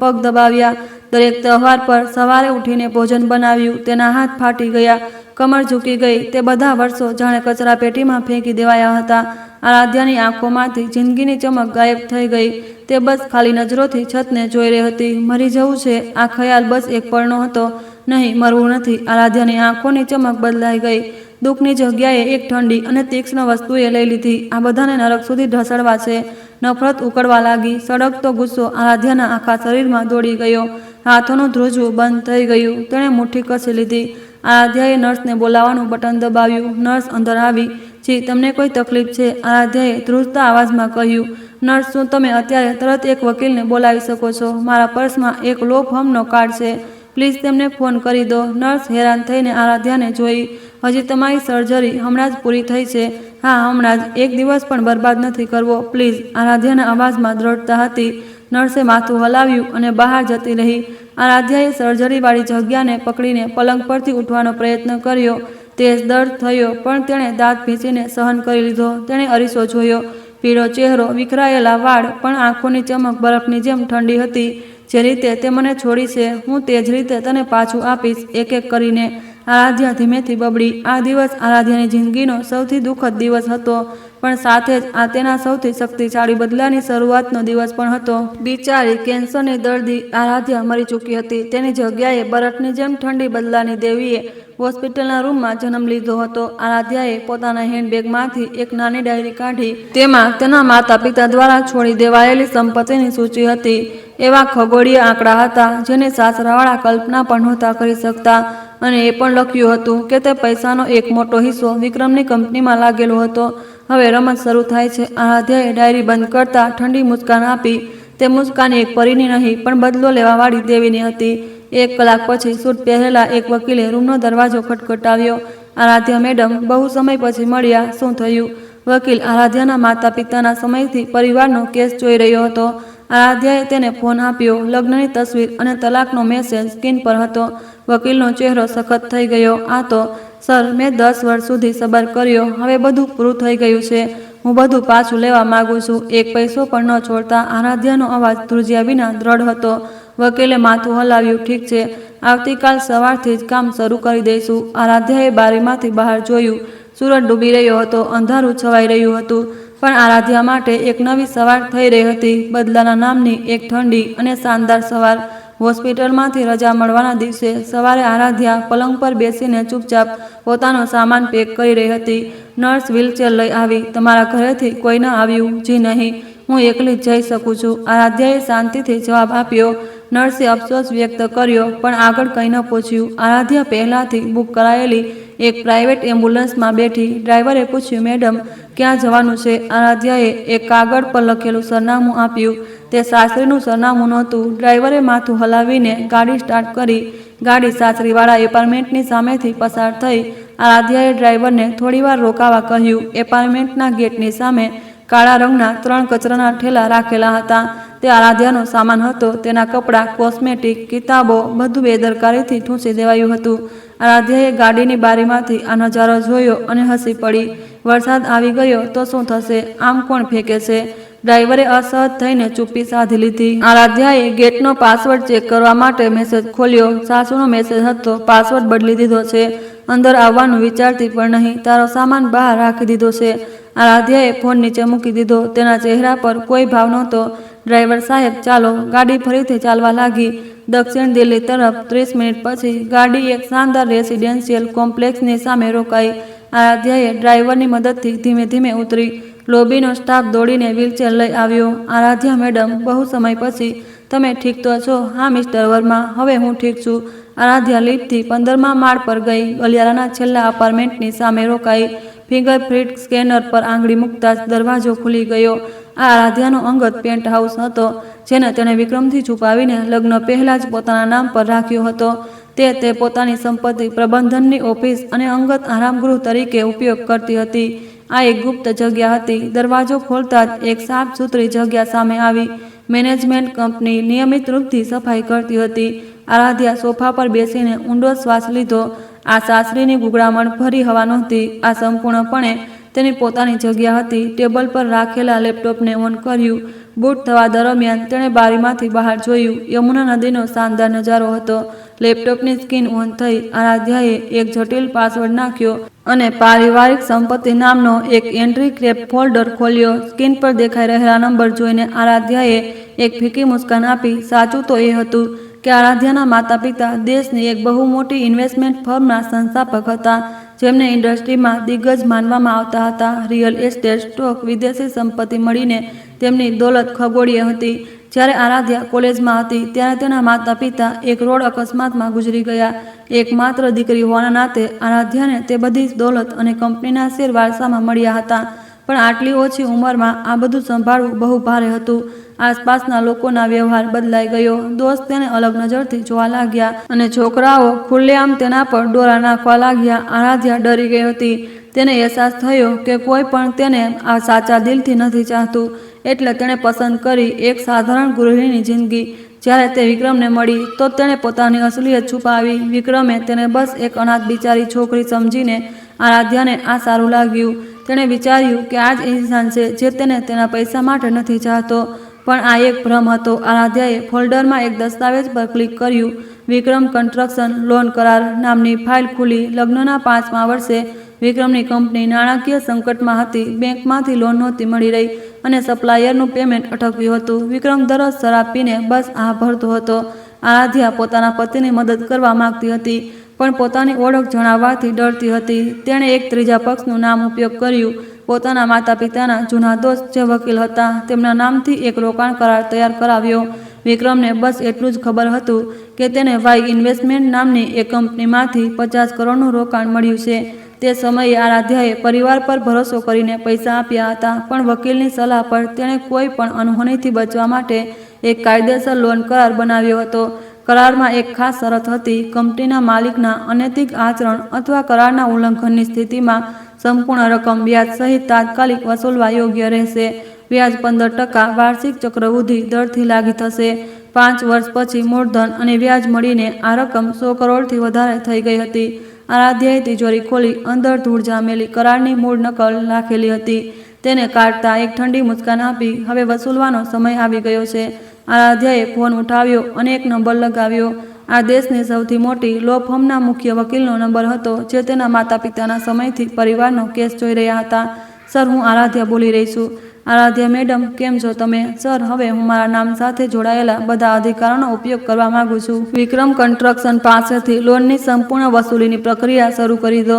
પગ દબાવ્યા. દરેક તહેવાર પર સવારે ઉઠીને ભોજન બનાવ્યું. તેના હાથ ફાટી ગયા, કમર ઝૂકી ગઈ. તે બધા વર્ષો જાણે કચરા પેટીમાં ફેંકી દેવાયા હતા. આરાધ્યાની આંખોમાંથી જિંદગીની ચમક ગાયબ થઈ ગઈ. તે બસ ખાલી નજરોથી છતને જોઈ રહી હતી. મરી જવું છે, આ ખ્યાલ બસ એક પળનો હતો. નહીં, મરવું નથી. આરાધ્યાની આંખોની ચમક બદલાઈ ગઈ. દુઃખની જગ્યાએ એક ઠંડી અને તીક્ષ્ણ વસ્તુએ લઈ લીધી. આ બધાને નરક સુધી ઢસડવા છે. નફરત ઉકળવા લાગી. સળગતો ગુસ્સો આરાધ્યાના આખા શરીરમાં દોડી ગયો. હાથોનું ધ્રુજવું બંધ થઈ ગયું. તેણે મુઠ્ઠી કસી લીધી. આરાધ્યાએ નર્સને બોલાવવાનું બટન દબાવ્યું. નર્સ અંદર આવી. જી, તમને કોઈ તકલીફ છે? આરાધ્યાએ ધ્રુજતા અવાજમાં કહ્યું. નર્સ, શું તમે અત્યારે તરત એક વકીલને બોલાવી શકો છો? મારા પર્સમાં એક લો ફર્મનો કાર્ડ છે. પ્લીઝ તેમને ફોન કરી દો. નર્સ હેરાન થઈને આરાધ્યાને જોઈ. હજી તમારી સર્જરી હમણાં જ પૂરી થઈ છે? હા, હમણાં જ. એક દિવસ પણ બરબાદ નથી કરવો, પ્લીઝ. આરાધ્યાના અવાજમાં દ્રઢતા હતી. નર્સે માથું હલાવ્યું અને બહાર જતી રહી. આરાધ્યાએ સર્જરીવાળી જગ્યાને પકડીને પલંગ પરથી ઉઠવાનો પ્રયત્ન કર્યો. તેજ દર્દ થયો, પણ તેણે દાંત ભીંચીને સહન કરી લીધો. તેણે અરીસો જોયો. પીળો ચહેરો, વિખરાયેલા વાળ, પણ આંખોની ચમક બરફની જેમ ઠંડી હતી. જે રીતે તે મને છોડી છે, હું તે જ રીતે તને પાછું આપીશ, એક એક કરીને. આરાધ્યા ધીમેથી બબડી. આ દિવસ આરાધ્યાની જિંદગીનો સૌથી દુઃખદ દિવસ હતો, પણ સાથે જ આ તેના સૌથી શક્તિશાળી બદલાની શરૂઆતનો દિવસ પણ હતો. બિચારી કેન્સરની દર્દી આરાધ્યા મરી ચૂકી હતી. તેની જગ્યાએ બરફની જેમ ઠંડી બદલાની દેવીએ હોસ્પિટલના રૂમમાં જન્મ લીધો હતો. આરાધ્યાએ પોતાના હેન્ડબેગમાંથી એક નાની ડાયરી કાઢી. તેમાં તેના માતા પિતા દ્વારા છોડી દેવાયેલી સંપત્તિની સૂચિ હતી. એવા ખગોળીય આંકડા હતા જેની સાસરાવાળા કલ્પના પણ નહોતા કરી શકતા. અને એ પણ લખ્યું હતું કે તે પૈસાનો એક મોટો હિસ્સો વિક્રમની કંપનીમાં લાગેલો હતો. હવે રમત શરૂ થાય છે. આરાધ્યાએ ડાયરી બંધ કરતા ઠંડી મુસ્કાન આપી. તે મુસ્કાન એક પરીની નહીં, પણ બદલો લેવાવાળી દેવીની હતી. 1 કલાક પછી સૂટ પહેરેલા એક વકીલે રૂમનો દરવાજો ખટખટાવ્યો. આરાધ્યા મેડમ, બહુ સમય પછી મળ્યા. શું થયું? વકીલ આરાધ્યાના માતા પિતાના સમયથી પરિવારનો કેસ જોઈ રહ્યો હતો. આરાધ્યાએ તેને ફોન આપ્યો. લગ્નની તસવીર અને તલાકનો મેસેજ સ્ક્રીન પર હતો. વકીલનો ચહેરો સખત થઈ ગયો. આ તો સર, મેં 10 વર્ષ સુધી સબર કર્યો. હવે બધું પૂરું થઈ ગયું છે. હું બધું પાછું લેવા માંગુ છું. એક પૈસો પણ ન છોડતા. આરાધ્યાનો અવાજ ધ્રુજ્યા વિના દ્રઢ હતો. વકીલે માથું હલાવ્યું. ઠીક છે, આવતીકાલ સવારથી જ કામ શરૂ કરી દઈશું. આરાધ્યાએ બારીમાંથી બહાર જોયું. સૂરજ ડૂબી રહ્યો હતો. અંધારું છવાઈ રહ્યું હતું. પણ આરાધ્યા માટે એક નવી સવાર થઈ રહી હતી. બદલાના નામની એક ઠંડી અને શાનદાર સવાર. હોસ્પિટલમાંથી રજા મળવાના દિવસે સવારે આરાધ્યા પલંગ પર બેસીને ચૂપચાપ પોતાનો સામાન પેક કરી રહી હતી. નર્સ વ્હીલચેર લઈ આવી. તમારા ઘરેથી કોઈ ન આવ્યું? જી નહીં, હું એકલી જ જઈ શકું છું. આરાધ્યાએ શાંતિથી જવાબ આપ્યો. નર્સે અફસોસ વ્યક્ત કર્યો પણ આગળ કંઈ ન પૂછ્યું. આરાધ્યા પહેલાંથી બુક કરાયેલી એક પ્રાઇવેટ એમ્બ્યુલન્સમાં બેઠી. ડ્રાઈવરે પૂછ્યું, મેડમ ક્યાં જવાનું છે? આરાધ્યાએ એક કાગળ પર લખેલું સરનામું આપ્યું. તે સાસરીનું સરનામું નહોતું. ડ્રાઈવરે માથું હલાવીને ગાડી સ્ટાર્ટ કરી. ગાડી સાસરીવાળા એપાર્ટમેન્ટની સામેથી પસાર થઈ. આરાધ્યાએ ડ્રાઈવરને થોડીવાર રોકાવા કહ્યું. એપાર્ટમેન્ટના ગેટની સામે કાળા રંગના 3 કચરાના ઠેલા રાખેલા હતા. તે આરાધ્યાનો સામાન હતો. તેના કપડાં, કોસ્મેટિક, કિતાબો બધું બેદરકારીથી ઠૂંસી દેવાયું હતું. આરાધ્યાએ ગાડીની બારીમાંથી આ નજારો જોયો અને હસી પડી. વરસાદ આવી ગયો તો શું થશે? આમ કોણ ફેંકે છે? ડ્રાઈવરે અસહજ થઈને ચૂપ્પી સાધી લીધી. આરાધ્યાએ ગેટનો પાસવર્ડ ચેક કરવા માટે મેસેજ ખોલ્યો. સાસુનો મેસેજ હતો. પાસવર્ડ બદલી દીધો છે. અંદર આવવાનું વિચારતી પણ નહીં. તારો સામાન બહાર રાખી દીધો છે. આરાધ્યાએ ફોન નીચે મૂકી દીધો. તેના ચહેરા પર કોઈ ભાવ નહોતો. ડ્રાઈવર સાહેબ, ચાલો. ગાડી ફરીથી ચાલવા લાગી. દક્ષિણ દિલ્હી તરફ. 30 મિનિટ પછી ગાડી એક શાનદાર રેસિડેન્શિયલ કોમ્પ્લેક્સની સામે રોકાઈ. આરાધ્યાએ ડ્રાઈવરની મદદથી ધીમે ધીમે ઉતરી. લોબીનો સ્ટાફ દોડીને વ્હીલચેર લઈ આવ્યો. આરાધ્યા, મેડમ, બહુ સમય પછી. તમે ઠીક તો છો? હા મિસ્ટર વર્મા, હવે હું ઠીક છું. આરાધ્યા લિફ્ટથી 15મા માળ પર ગઈ. ગલિયારાના છેલ્લા અપાર્ટમેન્ટની સામે રોકાઈ. ફિંગરપ્રિન્ટ સ્કેનર પર આંગળી મૂકતા જ દરવાજો ખુલી ગયો. આ આરાધ્યાનો અંગત પેન્ટ હાઉસ હતો, જેને તેણે વિક્રમથી છુપાવીને લગ્ન પહેલાં જ પોતાના નામ પર રાખ્યો હતો. તે પોતાની સંપત્તિ પ્રબંધનની ઓફિસ અને અંગત આરામગૃહ તરીકે ઉપયોગ કરતી હતી. આ એક ગુપ્ત જગ્યા હતી. દરવાજો ખોલતા જ એક સાફ સુથરી જગ્યા સામે આવી. મેનેજમેન્ટ કંપની નિયમિત રૂપથી સફાઈ કરતી હતી. આરાધ્યા સોફા પર બેસીને ઊંડો શ્વાસ લીધો. આ સાસરીની ગુગળામણ ભરી હવા નહોતી. આ સંપૂર્ણપણે તેની પોતાની જગ્યા હતી. ટેબલ પર રાખેલા લેપટોપને ઓન કર્યું. બૂટ થવા દરમિયાન તેણે બારીમાંથી બહાર જોયું. યમુના નદીનો શાનદાર નજારો હતો. લેપટોપની સ્ક્રીન ઓન થઈ. આરાધ્યાએ એક જટિલ પાસવર્ડ નાખ્યો અને પારિવારિક સંપત્તિ નામનો એક એન્ટ્રી ક્રેપ ફોલ્ડર ખોલ્યો. સ્ક્રીન પર દેખાઈ રહેલા નંબર જોઈને આરાધ્યાએ એક ફીકી મુસ્કાન આપી. સાચું તો એ હતું કે આરાધ્યાના માતા પિતા દેશની એક બહુ મોટી ઇન્વેસ્ટમેન્ટ ફર્મના સંસ્થાપક હતા, જેમને ઇન્ડસ્ટ્રીમાં દિગ્ગજ માનવામાં આવતા હતા. રિયલ એસ્ટેટ, સ્ટોક, વિદેશી સંપત્તિ મળીને તેમની દોલત ખગોળીય હતી. જ્યારે આરાધ્યા કોલેજમાં હતી ત્યારે તેના માતા પિતા એક રોડ અકસ્માતમાં ગુજરી ગયા. એકમાત્ર દીકરી હોવાના નાતે આરાધ્યાને તે બધી જ દોલત અને કંપનીના શેર વારસામાં મળ્યા હતા. પણ આટલી ઓછી ઉંમરમાં આ બધું સંભાળવું બહુ ભારે હતું. આસપાસના લોકોના વ્યવહાર બદલાઈ ગયો. દોસ્ત તેને અલગ નજરથી જોવા લાગ્યા અને છોકરાઓ ખુલ્લેઆમ તેના પર ડોરા નાખવા લાગ્યા. આરાધ્યા ડરી ગઈ હતી. તેને અહેસાસ થયો કે કોઈ પણ તેને આ સાચા દિલથી નથી ચાહતું. એટલે તેણે પસંદ કરી એક સાધારણ ગૃહિણીની જિંદગી. જ્યારે તે વિક્રમને મળી તો તેણે પોતાની અસલિયત છુપાવી. વિક્રમે તેને બસ એક અનાથ બિચારી છોકરી સમજીને આરાધ્યાને આ સારું લાગ્યું. તેણે વિચાર્યું કે આ જ ઇન્સાન છે જે તેને તેના પૈસા માટે નથી ચાહતો. પણ આ એક ભ્રમ હતો. આરાધ્યાએ ફોલ્ડરમાં એક દસ્તાવેજ પર ક્લિક કર્યું. વિક્રમ કન્સ્ટ્રક્શન લોન કરાર નામની ફાઇલ ખુલી. લગ્નના 5મા વર્ષે વિક્રમની કંપની નાણાકીય સંકટમાં હતી. બેંકમાંથી લોન નહોતી મળી રહી અને સપ્લાયરનું પેમેન્ટ અટક્યું હતું. વિક્રમ દરરોજ શરાબ પીને બસ આ ભરતો હતો. આરાધ્યા પોતાના પતિની મદદ કરવા માંગતી હતી, પણ પોતાની ઓળખ જણાવવાથી ડરતી હતી. તેણે એક ત્રીજા પક્ષનું નામ ઉપયોગ કર્યું. પોતાના માતા પિતાના જૂના દોસ્ત જે વકીલ હતા તેમના નામથી એક રોકાણ કરાર તૈયાર કરાવ્યો. વિક્રમને બસ એટલું જ ખબર હતું કે તેને વાય ઇન્વેસ્ટમેન્ટ નામની એક કંપનીમાંથી 50 કરોડનું રોકાણ મળ્યું છે. તે સમયે આરાધ્યાએ પરિવાર પર ભરોસો કરીને પૈસા આપ્યા હતા, પણ વકીલની સલાહ પર તેણે કોઈ પણ અનહોનીથી બચવા માટે એક કાયદેસર લોન કરાર બનાવ્યો હતો. કરારમાં એક ખાસ શરત હતી. કંપનીના માલિકના અનૈતિક આચરણ અથવા કરારના ઉલ્લંઘનની સ્થિતિમાં સંપૂર્ણ રકમ વ્યાજ સહિત તાત્કાલિક વસૂલવા યોગ્ય રહેશે. વ્યાજ 15% વાર્ષિક ચક્રવૃદ્ધિ દરથી લાગી થશે। 5 વર્ષ પછી મૂળધન અને વ્યાજ મળીને આ રકમ 100 કરોડથી વધારે થઈ ગઈ હતી। આરાધ્યાએ તિજોરી ખોલી અંદર ધૂળ જામેલી કરારની મૂળ નકલ રાખેલી હતી તેને કાઢતા એક ઠંડી મુસ્કાન આપી હવે વસૂલવાનો સમય આવી ગયો છે। આરાધ્યાએ ફોન ઉઠાવ્યો અને એક નંબર લગાવ્યો। આ દેશની સૌથી મોટી લો ફર્મના મુખ્ય વકીલનો નંબર હતો જે તેના માતા પિતાના સમયથી પરિવારનો કેસ જોઈ રહ્યા હતા। સર, હું આરાધ્યા બોલી રહી છું। આરાધ્યા મેડમ, કેમ છો તમે? સર, હવે હું મારા નામ સાથે જોડાયેલા બધા અધિકારોનો ઉપયોગ કરવા માંગુ છું। વિક્રમ કન્સ્ટ્રક્શન પાસેથી લોનની સંપૂર્ણ વસૂલીની પ્રક્રિયા શરૂ કરી દો।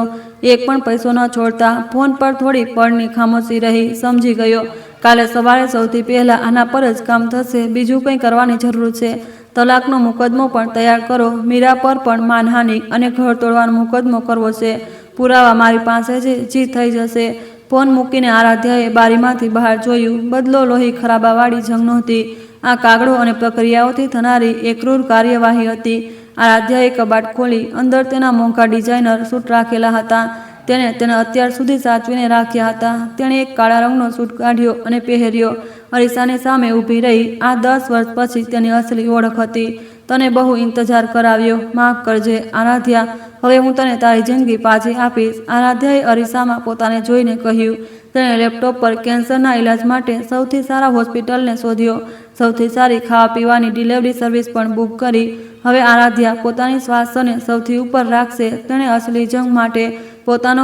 એક પણ પૈસો ન છોડતા। ફોન પર થોડી પળની ખામોશી રહી। સમજી ગયો। કાલે સવારે સૌથી પહેલા આના પર જ કામ થશે, બીજું કંઈ કરવાની જરૂર છે। તલાકનો મુકદ્દમો પણ તૈયાર કરો। મીરા પર પણ માનહાનિ અને ઘર તોડવાનો મુકદ્દમો કરવો છે। પુરાવા મારી પાસે છે, જી થઈ જશે। ફોન મૂકીને આરાધ્યાએ બારીમાંથી બહાર જોયું। બદલો લોહી ખરાબાવાળી જંગ નહોતી, આ કાગળો અને પ્રક્રિયાઓથી થનારી એક ક્રૂર કાર્યવાહી હતી। આરાધ્યાએ કબાટ ખોલી અંદર તેના મોંઘા ડિઝાઇનર સૂટ રાખેલા હતા। તેણે તેને અત્યાર સુધી સાચવીને રાખ્યા હતા। તેણે એક કાળા રંગનો સૂટ કાઢ્યો અને પહેર્યો। અરીસાની સામે ઊભી રહી। આ 10 વર્ષ પછી તેની અસલી ઓળખ હતી। તને બહુ ઇંતજાર કરાવ્યો, માફ કરજે આરાધ્યા। હવે હું તને તારી જિંદગી પાછી આપીશ। આરાધ્યાએ અરીસામાં પોતાને જોઈને કહ્યું। તેણે લેપટોપ પર કેન્સરના ઇલાજ માટે સૌથી સારા હોસ્પિટલને શોધ્યો, સૌથી સારી ખાવા પીવાની ડિલિવરી સર્વિસ પણ બુક કરી। હવે આરાધ્યા પોતાની સ્વાસ્થ્યને સૌથી ઉપર રાખશે। તેણે અસલી જંગ માટે પોતાનો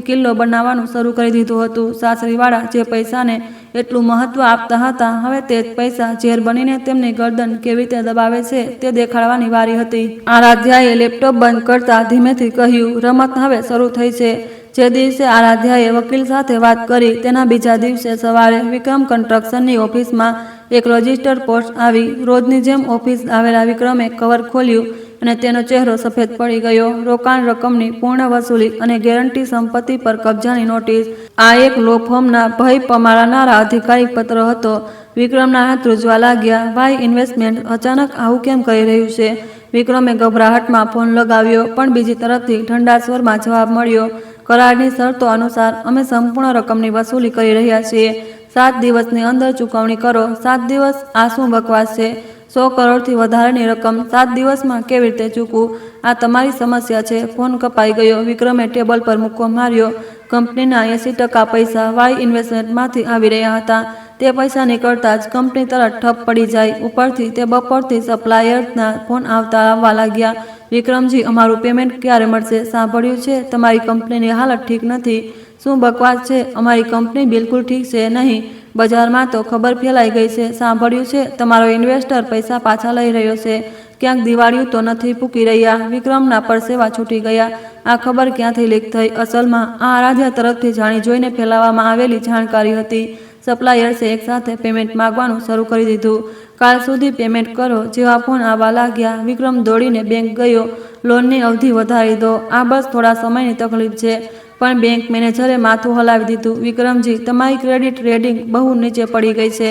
કિલ્લો બનાવવાનું શરૂ કરી દીધું હતું। સાસરીવાળા જે પૈસાને એટલું મહત્વ આપતા હતા, હવે તે જ પૈસા ઝેર બનીને તેમની ગરદન કેવી રીતે દબાવે છે તે દેખાડવાની વારી હતી। આરાધ્યાએ લેપટોપ બંધ કરતા ધીમેથી કહ્યું, રમત હવે શરૂ થઈ છે। જે દિવસે આરાધ્યાએ વકીલ સાથે વાત કરી તેના બીજા દિવસે સવારે વિક્રમ કન્સ્ટ્રક્શનની ઓફિસમાં એક રજિસ્ટર પોસ્ટ આવી। રોજની જેમ ઓફિસ આવેલા વિક્રમે કવર ખોલ્યું અને તેનો ચહેરો સફેદ પડી ગયો। રોકાણ રકમની પૂર્ણ વસૂલી અને ગેરંટી સંપત્તિ પર કબજાની નોટિસ। આ એક લો ફર્મના ભય પમાડનારા અધિકારિક પત્ર હતો। વિક્રમના હાથ ધ્રુજવા લાગ્યા। વાય ઇન્વેસ્ટમેન્ટ અચાનક આવું કેમ કરી રહ્યું છે? વિક્રમે ગભરાહટમાં ફોન લગાવ્યો, પણ બીજી તરફથી ઠંડા સ્વરમાં જવાબ મળ્યો, કરારની શરતો અનુસાર અમે સંપૂર્ણ રકમની વસૂલી કરી રહ્યા છીએ। 7 દિવસની અંદર ચૂકવણી કરો। 7 દિવસ? આ શું બકવાસ છે? 100 કરોડથી વધારેની રકમ 7 દિવસમાં કેવી રીતે ચૂકવું? આ તમારી સમસ્યા છે। ફોન કપાઈ ગયો। વિક્રમે ટેબલ પર મુક્કો માર્યો। કંપનીના 80% પૈસા વાય ઇન્વેસ્ટમેન્ટમાંથી આવી રહ્યા હતા। તે પૈસા નીકળતા જ કંપની તરત ઠપ પડી જાય। ઉપરથી તે બપોરથી સપ્લાયર્સના ફોન આવવા લાગ્યા। વિક્રમજી, અમારું પેમેન્ટ ક્યારે મળશે? સાંભળ્યું છે તમારી કંપનીની હાલત ઠીક નથી। શું બકવાસ છે? અમારી કંપની બિલકુલ ઠીક છે નહીં। બજારમાં તો ખબર ફેલાઈ ગઈ છે। સાંભળ્યું છે તમારો ઇન્વેસ્ટર પૈસા પાછા લઈ રહ્યો છે। ક્યાંક દિવાળીઓ તો નથી ફૂંકી રહ્યા? વિક્રમના પરસેવા છૂટી ગયા। આ ખબર ક્યાંથી લીક થઈ? અસલમાં આ આરાધ્યા તરફથી જાણી જોઈને ફેલાવવામાં આવેલી જાણકારી હતી। સપ્લાયર્સે એકસાથે પેમેન્ટ માંગવાનું શરૂ કરી દીધું। કાલ સુધી પેમેન્ટ કરો જેવા ફોન આવવા લાગ્યા। વિક્રમ દોડીને બેંક ગયો। લોનની અવધિ વધારી દો। આ બસ થોડા સમયની તકલીફ છે। પણ બેંક મેનેજરે માથું હલાવી દીધું। વિક્રમજી, તમારી ક્રેડિટ રેટિંગ બહુ નીચે પડી ગઈ છે।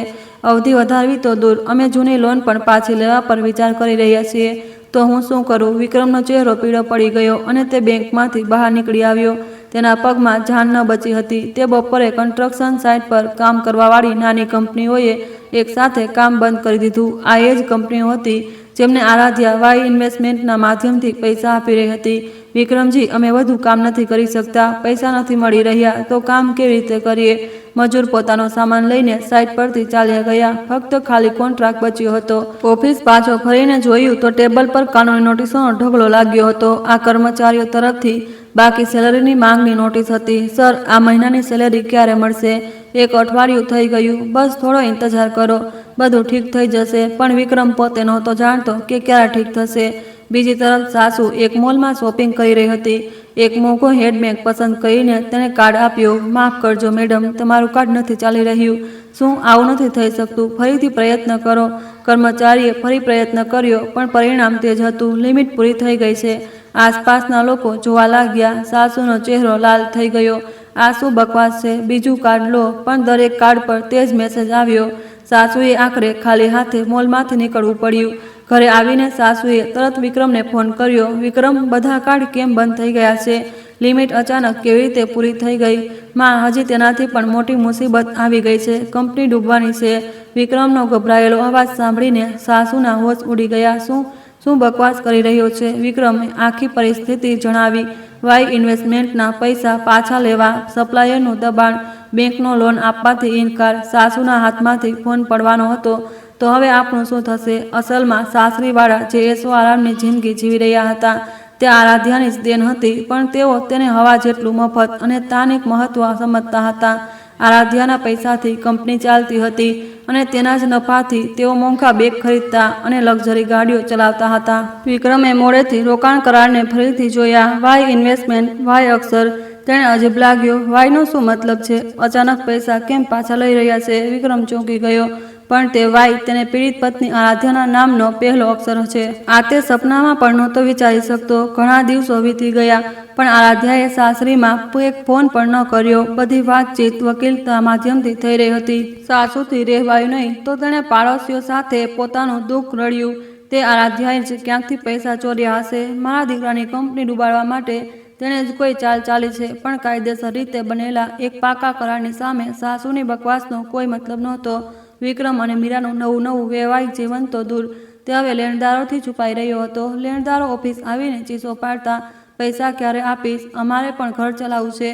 અવધિ વધારવી તો દૂર, અમે જૂની લોન પણ પાછી લેવા પર વિચાર કરી રહ્યા છીએ। તો હું શું કરું? વિક્રમનો ચહેરો પીળો પડી ગયો અને તે બેંકમાંથી બહાર નીકળી આવ્યો। તેના પગમાં જાન ન બચી હતી। તે બપોરે કન્સ્ટ્રક્શન સાઇટ પર કામ કરવાવાળી નાની કંપનીઓએ એકસાથે કામ બંધ કરી દીધું। આ એ જ કંપનીઓ હતી જેમને આરાધ્યા વાય ઇન્વેસ્ટમેન્ટના માધ્યમથી પૈસા આપી રહી હતી। વિક્રમજી, અમે વધુ કામ નથી કરી શકતા। પૈસા નથી મળી રહ્યા તો કામ કેવી રીતે કરીએ? મજૂર પોતાનો સામાન લઈને સાઇટ પરથી ચાલ્યા ગયા। ફક્ત ખાલી કોન્ટ્રાક્ટ બચ્યો હતો। ઓફિસ પાછો ફરીને જોયું તો ટેબલ પર કાનૂની નોટિસોનો ઢગલો લાગ્યો હતો। આ કર્મચારીઓ તરફથી બાકી સેલરીની માંગની નોટિસ હતી। સર, આ મહિનાની સેલેરી ક્યારે મળશે? 1 અઠવાડિયું થઈ ગયું, બસ થોડો ઇંતજાર કરો, બધું ઠીક થઈ જશે। પણ વિક્રમ પોતે નહોતો જાણતો કે ક્યારે ઠીક થશે। બીજી તરફ સાસુ એક મોલમાં શોપિંગ કરી રહી હતી। એક મોંઘો હેન્ડબેગ પસંદ કરીને તેણે કાર્ડ આપ્યો। માફ કરજો મેડમ, તમારું કાર્ડ નથી ચાલી રહ્યું। શું આવું નથી થઈ શકતું? ફરીથી પ્રયત્ન કરો। કર્મચારીએ ફરી પ્રયત્ન કર્યો, પણ પરિણામ તે જ હતું। લિમિટ પૂરી થઈ ગઈ છે। આસપાસના લોકો જોવા લાગ્યા। સાસુનો ચહેરો લાલ થઈ ગયો। આ શું બકવાસ છે? બીજું કાર્ડ લો। પણ દરેક કાર્ડ પર તે જ મેસેજ આવ્યો। સાસુએ આખરે ખાલી હાથે મોલમાંથી નીકળવું પડ્યું। ઘરે આવીને સાસુએ તરત વિક્રમને ફોન કર્યો। વિક્રમ, બધા કાર્ડ કેમ બંધ થઈ ગયા છે? લિમિટ અચાનક કેવી રીતે પૂરી થઈ ગઈ? માં, હજી તેનાથી પણ મોટી મુસીબત આવી ગઈ છે. કંપની ડૂબવાની છે. વિક્રમનો ગભરાયેલો અવાજ સાંભળીને સાસુના હોશ ઉડી ગયા. શું બકવાસ કરી રહ્યો છે? વિક્રમે આખી પરિસ્થિતિ જણાવી. વાય ઇન્વેસ્ટમેન્ટના પૈસા પાછા લેવા, સપ્લાયરનું દબાણ, બેંકનો લોન આપવાથી ઇનકાર, સાસુના હાથમાંથી ફોન પડવાનો હતો. તો હવે આપણું શું થશે? અસલમાં સાસરીવાળા જે એસો આરામની જિંદગી જીવી રહ્યા હતા તે આરાધ્યાની જ દેન હતી, પણ તેઓ તેને હવા જેટલું મફત અને તાનિક મહત્વ સમજતા હતા. આરાધ્યાના પૈસાથી કંપની ચાલતી હતી અને તેના જ નફાથી તેઓ મોંઘા બેગ ખરીદતા અને લક્ઝરી ગાડીઓ ચલાવતા હતા. વિક્રમે મોડેથી રોકાણ કરારને ફરીથી જોયા. વાય ઇન્વેસ્ટમેન્ટ, વાય અક્ષર. તેણે અજીબ લાગ્યો. વાયનો શું મતલબ છે? અચાનક પૈસા કેમ પાછા લઈ રહ્યા છે? વિક્રમ ચોંકી ગયો. પણ તે વાય તેને પીડિત પત્ની આરાધ્યાના નામનો પહેલો અક્ષર છે. આ તે સપનામાં પણ નહોતો વિચારી શકતો. ઘણા દિવસો વીતી ગયા પણ આરાધ્યાએ સાસરીમાં એક ફોન પણ ન કર્યો. બધી વાતચીત વકીલના માધ્યમથી થઈ રહી હતી. સાસુથી રહેવાયું નહીં તો તેણે પાડોશીઓ સાથે પોતાનું દુઃખ રડ્યું. તે આરાધ્યાએ જ ક્યાંકથી પૈસા ચોર્યા હશે. મારા દીકરાની કંપની ડૂબાડવા માટે તેણે જ કોઈ ચાલ ચાલી છે, પણ કાયદેસર રીતે બનેલા એક પાકા કરારની સામે સાસુની બકવાસનો કોઈ મતલબ નહોતો. વિક્રમ અને મીરાનું નવું વૈવાહિક જીવન તો દૂર, તે હવે લેણદારોથી છુપાઈ રહ્યો હતો. લેણદારો ઓફિસ આવીને ચીસો પાડતા, પૈસા ક્યારે આપીશ? અમારે પણ ઘર ચલાવવું છે.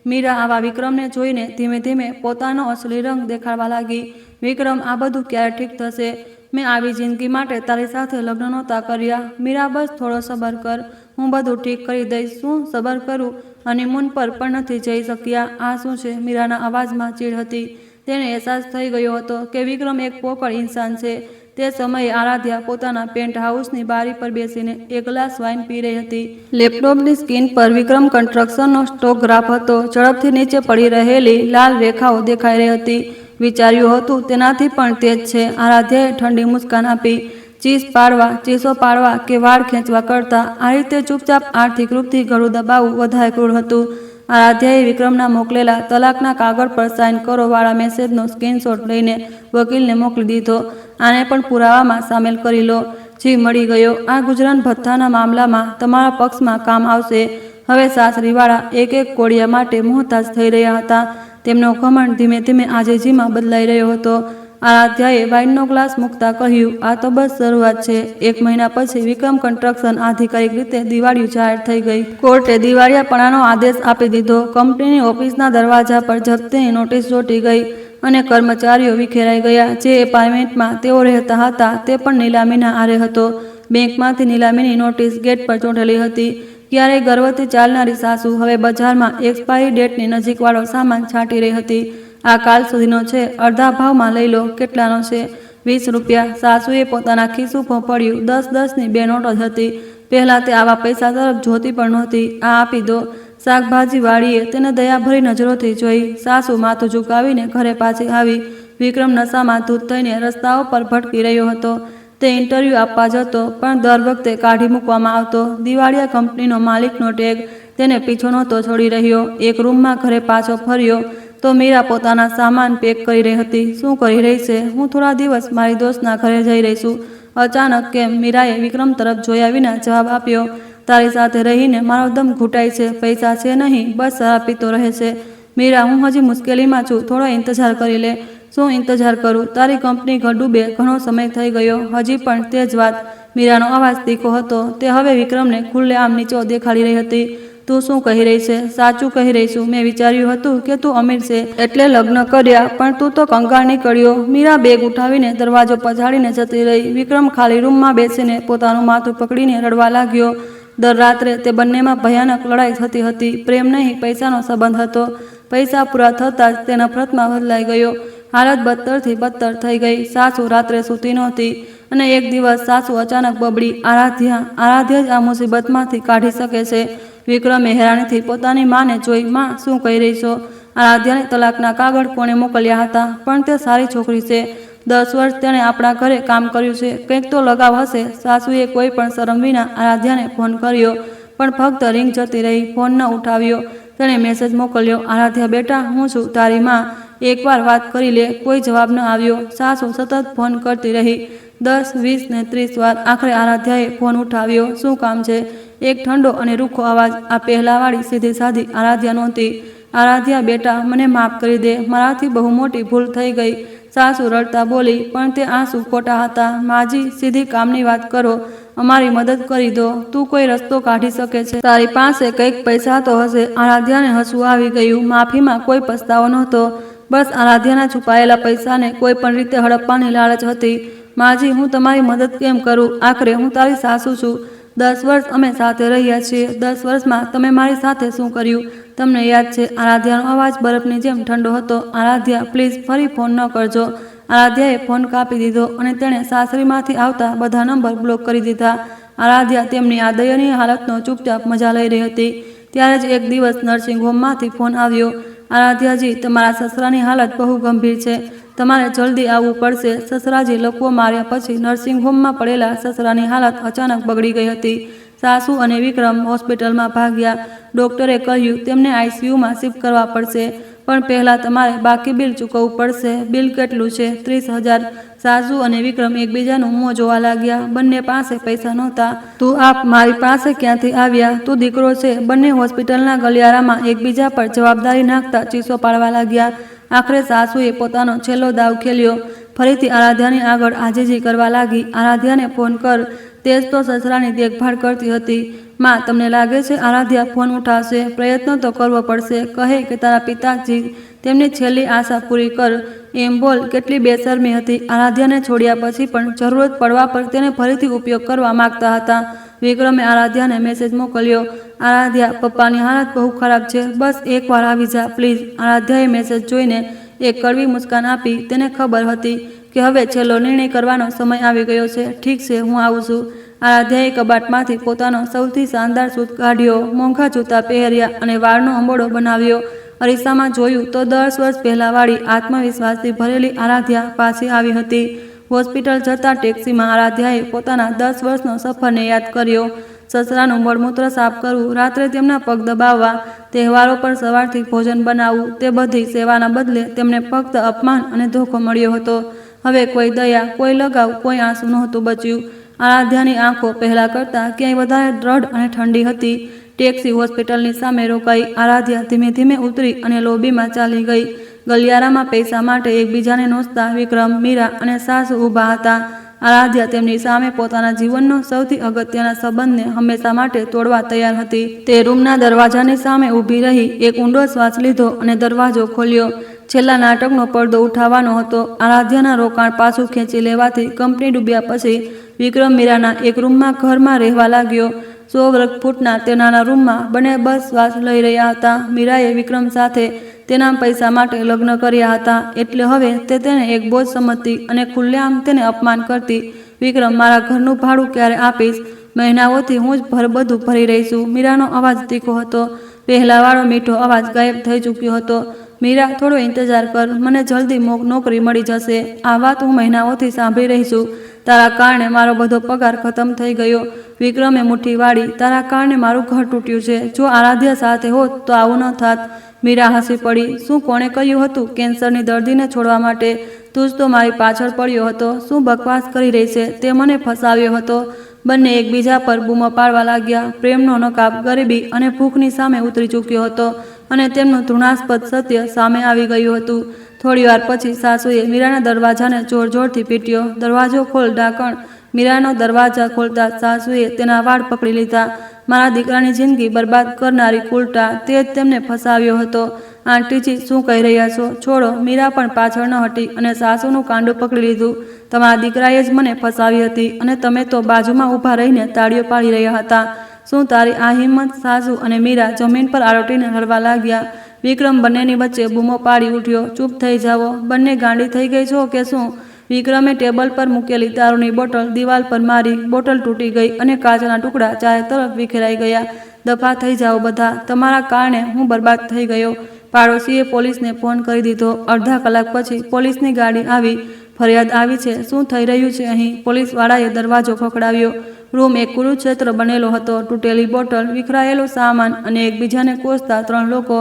મીરા આવા વિક્રમને જોઈને ધીમે ધીમે પોતાનો અસલી રંગ દેખાડવા લાગી. વિક્રમ, આ બધું ક્યારે ઠીક થશે? મેં આવી જિંદગી માટે તારી સાથે લગ્ન નહોતા કર્યા. મીરા, બસ થોડો સબર કર, હું બધું ઠીક કરી દઈશ. શું સબર કરું? હનીમૂન પર પણ નથી જઈ શક્યા. આ શું છે? મીરાના અવાજમાં ચીડ હતી. તેને અહેસાસ થઈ ગયો હતો કે વિક્રમ એક પોકળ ઇન્સાન છે. તે સમયે આરાધ્યા પોતાના પેન્ટ હાઉસની બારી પર બેસીને એક ગ્લાસ વાઇન પી રહી હતી. લેપટોપની સ્ક્રીન પર વિક્રમ કન્સ્ટ્રક્શનનો સ્ટોક ગ્રાફ હતો. ઝડપથી નીચે પડી રહેલી લાલ રેખાઓ દેખાઈ રહી હતી. વિચાર્યું હતું તેનાથી પણ તેજ છે. આરાધ્યાએ ઠંડી મુસ્કાન આપી. ચીસો પાડવા કે વાળ ખેંચવા કરતા આ રીતે ચૂપચાપ આર્થિક રૂપથી ગળું દબાવવું વધારે ક્રૂર હતું. આરાધ્યાએ વિક્રમના મોકલેલા તલાકના કાગળ પર સાઇન કરો વાળા મેસેજનો સ્ક્રીનશોટ લઈને વકીલને મોકલી દીધો. આને પણ પુરાવામાં સામેલ કરી લો. જી મળી ગયો. આ ગુજરાન ભથ્થાના મામલામાં તમારા પક્ષમાં કામ આવશે. હવે સાસરીવાળા એક એક કોડિયા માટે મોહતાજ થઈ રહ્યા હતા. તેમનો ઘમંડ ધીમે ધીમે આજીજીમાં બદલાઈ રહ્યો હતો. આરાધ્યાએ વાઇનનો ગ્લાસ મૂકતા કહ્યું, આ તો બસ શરૂઆત છે. 1 મહિના પછી વિક્રમ કન્સ્ટ્રક્શન આધિકારિક રીતે દિવાળિયું જાહેર થઈ ગઈ. કોર્ટે દિવાળિયાપણાનો આદેશ આપી દીધો. કંપનીની ઓફિસના દરવાજા પર જપ્તીની નોટિસ ચોંટી ગઈ અને કર્મચારીઓ વિખેરાઈ ગયા. જે એપાર્ટમેન્ટમાં તેઓ રહેતા હતા તે પણ નીલામીના આરે હતો. બેંકમાંથી નીલામીની નોટિસ ગેટ પર ચોંટેલી હતી. ક્યારેય ગર્વથી ચાલનારી સાસુ હવે બજારમાં એક્સપાયરી ડેટની નજીકવાળો સામાન છાંટી રહી હતી. આ કાલ સુધીનો છે, અડધા ભાવમાં લઈ લો. કેટલાનો છે? 20 રૂપિયા. સાસુએ પોતાના ખિસ્સું ફોફડ્યું. 10-10ની 2 નોટો જ હતી. પહેલાં તે આવા પૈસા તરફ જોતી પણ નહોતી. આ આપી દો. શાકભાજીવાળીએ તેને દયાભરી નજરોથી જોઈ. સાસુ માથું ઝુકાવીને ઘરે પાછી આવી. વિક્રમ નશામાં ધૂત થઈને રસ્તાઓ પર ભટકી રહ્યો હતો. તે ઇન્ટરવ્યૂ આપવા જતો પણ દર વખતે કાઢી મૂકવામાં આવતો. દિવાળિયા કંપનીનો માલિકનો ટેગ તેને પીછો નહોતો છોડી રહ્યો. એક રૂમમાં ઘરે પાછો ફર્યો તો મીરા પોતાના સામાન પેક કરી રહી હતી. શું કરી રહી છે? હું થોડા દિવસ મારી દોસ્તના ઘરે જઈ રહી છું. અચાનક કેમ? મીરાએ વિક્રમ તરફ જોયા વિના જવાબ આપ્યો. તારી સાથે રહીને મારો દમ ઘૂંટાય છે. પૈસા છે નહીં, બસ શરાબ પીતો રહે છે. મીરા, હું હજી મુશ્કેલીમાં છું. થોડો ઇંતજાર કરી લે. શું ઇંતજાર કરું? તારી કંપની ડૂબે ઘણો સમય થઈ ગયો. હજી પણ તે જ વાત. મીરાનો અવાજ તીખો હતો. તે હવે વિક્રમને ખુલ્લેઆમ નીચો દેખાડી રહી હતી. તું શું કહી રહી છે? સાચું કહી રહી છું. મેં વિચાર્યું હતું કે તું અમીર છે એટલે લગ્ન કર્યા, પણ તું તો કંગાળ નીકળ્યો. મીરા બેગ ઉઠાવીને દરવાજો પછાડીને જતી રહી. વિક્રમ ખાલી રૂમમાં બેસીને પોતાનું માથું પકડીને રડવા લાગ્યો. દર રાત્રે તે બંનેમાં ભયાનક લડાઈ થતી હતી. પ્રેમ નહીં, પૈસાનો સંબંધ હતો. પૈસા પૂરા થતાં જ તે નફરતમાં બદલાઈ ગયો. હાલત બદતરથી બદતર થઈ ગઈ. સાસુ રાત્રે સૂતી નહોતી અને એક દિવસ સાસુ અચાનક બબડી, આરાધ્યા જ આ મુસીબતમાંથી કાઢી શકે છે. વિક્રમે હેરાનીથી પોતાની માને જોઈ. માં, શું કહી રહી છો? આરાધ્યાને તલાકના કાગળ કોણે મોકલ્યા હતા? પણ તે સારી છોકરી છે. 10 વર્ષ તેણે આપણા ઘરે કામ કર્યું છે. કંઈક તો લગાવ હશે. સાસુએ કોઈ પણ શરમ વિના આરાધ્યાને ફોન કર્યો પણ ફક્ત રિંગ જતી રહી. ફોન ન ઉઠાવ્યો. તેણે મેસેજ મોકલ્યો, આરાધ્યા બેટા, હું છું તારી માં, એકવાર વાત કરી લે. કોઈ જવાબ ન આવ્યો. સાસુ સતત ફોન કરતી રહી. 10, 20 ને 30 વાર. આખરે આરાધ્યાએ ફોન ઉઠાવ્યો. શું કામ છે? એક ઠંડો અને રૂખો અવાજ. આ પહેલાવાળી સીધી સાધી આરાધ્યા નહોતી. આરાધ્યા, બેટા, મને માફ કરી દે, મારાથી બહુ મોટી ભૂલ થઈ ગઈ. સાસુ રડતા બોલી, પણ તે આંસુ ખોટા હતા. માજી, સીધી કામની વાત કરો, અમારી મદદ કરી દો. તું કોઈ રસ્તો કાઢી શકે છે. તારી પાસે કંઈક પૈસા તો હશે. આરાધ્યાને હસવું આવી ગયું. માફીમાં કોઈ પસ્તાવો નહોતો. બસ આરાધ્યાના છુપાયેલા પૈસાને કોઈ પણ રીતે હડપવાની લાલચ હતી. માજી, હું તમારી મદદ કેમ કરું? આખરે હું તારી સાસુ છું. 10 વર્ષ અમે સાથે રહ્યા છીએ. 10 વર્ષમાં તમે મારી સાથે શું કર્યું તમને યાદ છે? આરાધ્યાનો અવાજ બરફની જેમ ઠંડો હતો. આરાધ્યા, પ્લીઝ ફરી ફોન ન કરજો. આરાધ્યાએ ફોન કાપી દીધો અને તેણે સાસરીમાંથી આવતા બધા નંબર બ્લોક કરી દીધા. આરાધ્યા તેમની આ દયનીય હાલતનો ચૂપચાપ મજા લઈ રહી હતી. ત્યારે જ એક દિવસ નર્સિંગ હોમમાંથી ફોન આવ્યો. આરાધ્યાજી, તમારા સસરાની હાલત બહુ ગંભીર છે. તમારે જલ્દી આવવું પડશે. સસરાજી લકવો માર્યા પછી નર્સિંગ હોમમાં પડેલા સસરાની હાલત અચાનક બગડી ગઈ હતી. સાસુ અને વિક્રમ હોસ્પિટલમાં ભાગ્યા. ડૉક્ટરે કહ્યું તેમને આઈસીયુમાં શિફ્ટ કરવા પડશે, પણ પહેલાં તમારે બાકી બિલ ચૂકવવું પડશે. બિલ કેટલું છે? 30,000. સાસુ અને વિક્રમ એકબીજાનું મોં જોવા લાગ્યા. બંને પાસે પૈસા નહોતા. તું આપ મારી પાસે ક્યાંથી આવ્યા? તું દીકરો છે. બંને હોસ્પિટલના ગલિયારામાં એકબીજા પર જવાબદારી નાખતા ચીસો પાડવા લાગ્યા. આખરે સાસુએ પોતાનો છેલ્લો દાવ ખેલ્યો. ફરીથી આરાધ્યાની આગળ આજીજી કરવા લાગી. આરાધ્યાને ફોન કર. તે જ તો સસરાની દેખભાળ કરતી હતી. માં, તમને લાગે છે આરાધ્યા ફોન ઉઠાવશે? પ્રયત્ન તો કરવો પડશે. કહે કે તારા પિતાજી તેમની છેલ્લી આશા પૂરી કર. એમ બોલ. કેટલી બેશરમી હતી. આરાધ્યાને છોડ્યા પછી પણ જરૂરત પડવા પર તેને ફરીથી ઉપયોગ કરવા માગતા હતા. વિક્રમે આરાધ્યાને મેસેજ મોકલ્યો. આરાધ્યા, પપ્પાની હાલત બહુ ખરાબ છે. બસ એકવાર આવી જા પ્લીઝ. આરાધ્યાએ મેસેજ જોઈને એક કડવી મુસ્કાન આપી. તેને ખબર હતી કે હવે છેલ્લો નિર્ણય કરવાનો સમય આવી ગયો છે. ઠીક છે, હું આવું છું. આરાધ્યાએ કબાટમાંથી પોતાનો સૌથી શાનદાર સૂટ કાઢ્યો, મોંઘા જૂતા પહેર્યા અને વાળનો અંબોડો બનાવ્યો. અરીસામાં જોયું તો 10 વર્ષ પહેલાંવાળી આત્મવિશ્વાસથી ભરેલી આરાધ્યા પાછી આવી હતી. હોસ્પિટલ જતા ટેક્સીમાં આરાધ્યાએ પોતાના 10 વર્ષનો સફરને યાદ કર્યો. સસરાનું મળમૂત્ર સાફ કરવું, રાત્રે તેમના પગ દબાવવા, તહેવારો પર સવારથી ભોજન બનાવવું, તે બધી સેવાના બદલે તેમને ફક્ત અપમાન અને ધોખો મળ્યો હતો. હવે કોઈ દયા, કોઈ લગાવ, કોઈ આંસુ નહોતું બચ્યું. આરાધ્યાની આંખો પહેલાં કરતાં ક્યાંય વધારે દ્રઢ અને ઠંડી હતી. ટેક્સી હોસ્પિટલની સામે રોકાઈ. આરાધ્યા ધીમે ધીમે ઉતરી અને લોબીમાં ચાલી ગઈ. ગલિયારામાં પૈસા માટે એકબીજાને નોંધતા વિક્રમ, મીરા અને સાસુ ઊભા હતા. આરાધ્યા તેમની સામે પોતાના જીવનનો સૌથી અગત્યના સંબંધને હંમેશા માટે તોડવા તૈયાર હતી. તે રૂમના દરવાજાની સામે ઊભી રહી, એક ઊંડો શ્વાસ લીધો અને દરવાજો ખોલ્યો. છેલ્લા નાટકનો પડદો ઉઠાવવાનો હતો. આરાધ્યાના રોકાણ પાછું ખેંચી લેવાથી કંપની ડૂબ્યા પછી વિક્રમ મીરાના એક રૂમમાં ઘરમાં રહેવા લાગ્યો. 100 વર્ગ ફૂટના તે નાના રૂમમાં બંને બસ શ્વાસ લઈ રહ્યા હતા. મીરાએ વિક્રમ સાથે તેના પૈસા માટે લગ્ન કર્યા હતા, એટલે હવે તે તેને એક બોજ સમજતી અને ખુલ્લેઆમ તેને અપમાન કરતી. વિક્રમ, મારા ઘરનું ભાડું ક્યારે આપીશ? મહિનાઓથી હું જ બધું ભરી રહી છું. મીરાનો અવાજ તીખો હતો. પહેલાવાળો મીઠો અવાજ ગાયબ થઈ ચૂક્યો હતો. મીરા, થોડો ઇંતજાર કર. મને જલ્દી નોકરી મળી જશે. આ વાત હું મહિનાઓથી સાંભળી રહી છું. તારા કારણે મારો બધો પગાર ખતમ થઈ ગયો. વિક્રમે મુઠ્ઠી વાળી. તારા કારણે મારું ઘર તૂટ્યું છે. જો આરાધ્યા સાથે હોત તો આવું ન થાત. મીરા હસી પડી. શું કોણે કહ્યું હતું કેન્સરની દર્દીને છોડવા માટે? તું જ તો મારી પાછળ પડ્યો હતો. શું બકવાસ કરી રહી છે? તે મને ફસાવ્યો હતો. બંને એકબીજા પર બૂમો પાડવા લાગ્યા. પ્રેમનો નકાબ ગરીબી અને ભૂખની સામે ઉતરી ચૂક્યો હતો અને તેમનું તૃણાસ્પદ સત્ય સામે આવી ગયું હતું. થોડીવાર પછી સાસુએ મીરાના દરવાજાને જોર જોરથી પીટ્યો. દરવાજો ખોલ, ઢાંકણ. મીરાનો દરવાજા ખોલતા સાસુએ તેના વાળ પકડી લીધા. મારા દીકરાની જિંદગી બરબાદ કરનારી કુલટા, તે જ તેમને ફસાવ્યો હતો. આંટીજી, શું કહી રહ્યા છો? છોડો. મીરા પણ પાછળ ન હટી અને સાસુનું કાંડું પકડી લીધું. તમારા દીકરાએ જ મને ફસાવી હતી અને તમે તો બાજુમાં ઊભા રહીને તાળીઓ પાડી રહ્યા હતા. શું તારી આ હિંમત? સાસુ અને મીરા જમીન પર આરોટીને રડવા લાગ્યા. વિક્રમ બંનેની વચ્ચે બૂમો પાડી ઉઠ્યો. ચૂપ થઈ જાઓ. બંને ગાંડી થઈ ગઈ છો કે શું? વિક્રમે ટેબલ પર મૂકેલી દારૂની બોટલ દિવાલ પર મારી. બોટલ તૂટી ગઈ અને કાચના ટુકડા ચારે તરફ વિખેરાઈ ગયા. દફા થઈ જાઓ બધા. તમારા કારણે હું બરબાદ થઈ ગયો. પાડોશીએ પોલીસને ફોન કરી દીધો. અડધા કલાક પછી પોલીસની ગાડી આવી. ફરિયાદ આવી છે. શું થઈ રહ્યું છે અહીં? પોલીસવાળાએ દરવાજો ખખડાવ્યો. રૂમ એક કુરુક્ષેત્ર બનેલો હતો. તૂટેલી બોટલ, વિખરાયેલો સામાન અને એકબીજાને કોસતા 3 લોકો.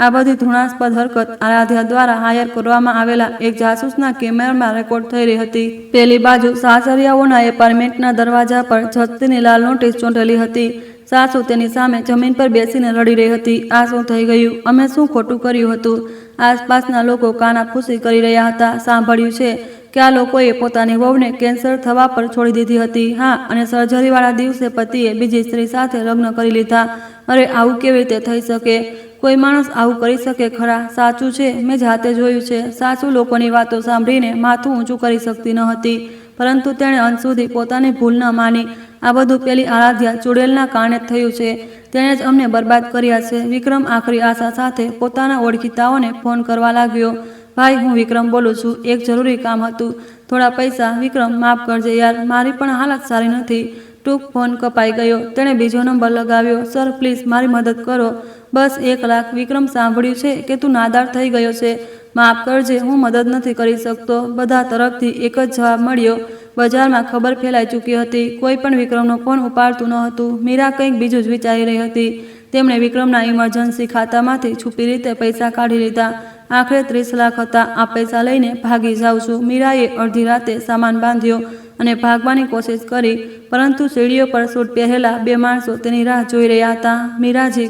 આ બધી ધૃણાસ્પદ હરકત આરાધ્યા દ્વારા હાયર કરવામાં આવેલા એક જાસૂસના કેમેરામાં રેકોર્ડ થઈ રહી હતી. પેલી બાજુ સાસરિયાઓના એપાર્ટમેન્ટના દરવાજા પર જપ્તીની લાલ નોટિસ ચોંટેલી હતી. સાસુ તેની સામે જમીન પર બેસીને રડી રહી હતી. આ શું થઈ ગયું? અમે શું ખોટું કર્યું હતું? આસપાસના લોકો કાનાફૂસી કરી રહ્યા હતા. સાંભળ્યું છે કે આ લોકોએ પોતાની વહુને કેન્સર થવા પર છોડી દીધી હતી. હા, અને સર્જરીવાળા દિવસે પતિએ બીજી સ્ત્રી સાથે લગ્ન કરી લીધા. અરે, આવું કેવી રીતે થઈ શકે? કોઈ માણસ આવું કરી શકે ખરા? સાચું છે, મેં જાતે જોયું છે. સાસુ લોકોની વાતો સાંભળીને માથું ઊંચું કરી શકતી ન હતી, પરંતુ તેણે અંત સુધી પોતાની ભૂલ ન માની. આ બધું પેલી આરાધ્યા ચુડેલના કારણે થયું છે. તેણે જ અમને બરબાદ કર્યા છે. વિક્રમ આખરી આશા સાથે પોતાના ઓળખીતાઓને ફોન કરવા લાગ્યો. ભાઈ, હું વિક્રમ બોલું છું. એક જરૂરી કામ હતું. થોડા પૈસા. વિક્રમ, માફ કરજે યાર, મારી પણ હાલત સારી નથી. ટૂંક ફોન કપાઈ ગયો. તેણે બીજો નંબર લગાવ્યો. સર, પ્લીઝ મારી મદદ કરો. બસ 1 લાખ. વિક્રમ, સાંભળ્યું છે કે તું નાદાર થઈ ગયો છે. માફ કરજે, હું મદદ નથી કરી શકતો. બધા તરફથી એક જ જવાબ મળ્યો. બજારમાં ખબર ફેલાઈ ચૂકી હતી. કોઈ પણ વિક્રમનો ફોન ઉપાડતું ન હતું. મીરા કંઈક બીજું જ વિચારી રહી હતી. તેમણે વિક્રમના ઇમરજન્સી ખાતામાંથી છુપી રીતે પૈસા કાઢી લીધા. આખરે 30 લાખ હતા. આ પૈસા લઈને ભાગી જાઉં છું. મીરાએ અડધી રાતે સામાન બાંધ્યો અને ભાગવાની કોશિશ કરી, પરંતુ સીડીઓ પર સૂટ પહેરેલા 2 માણસો તેની રાહ જોઈ રહ્યા હતા. મીરાજી,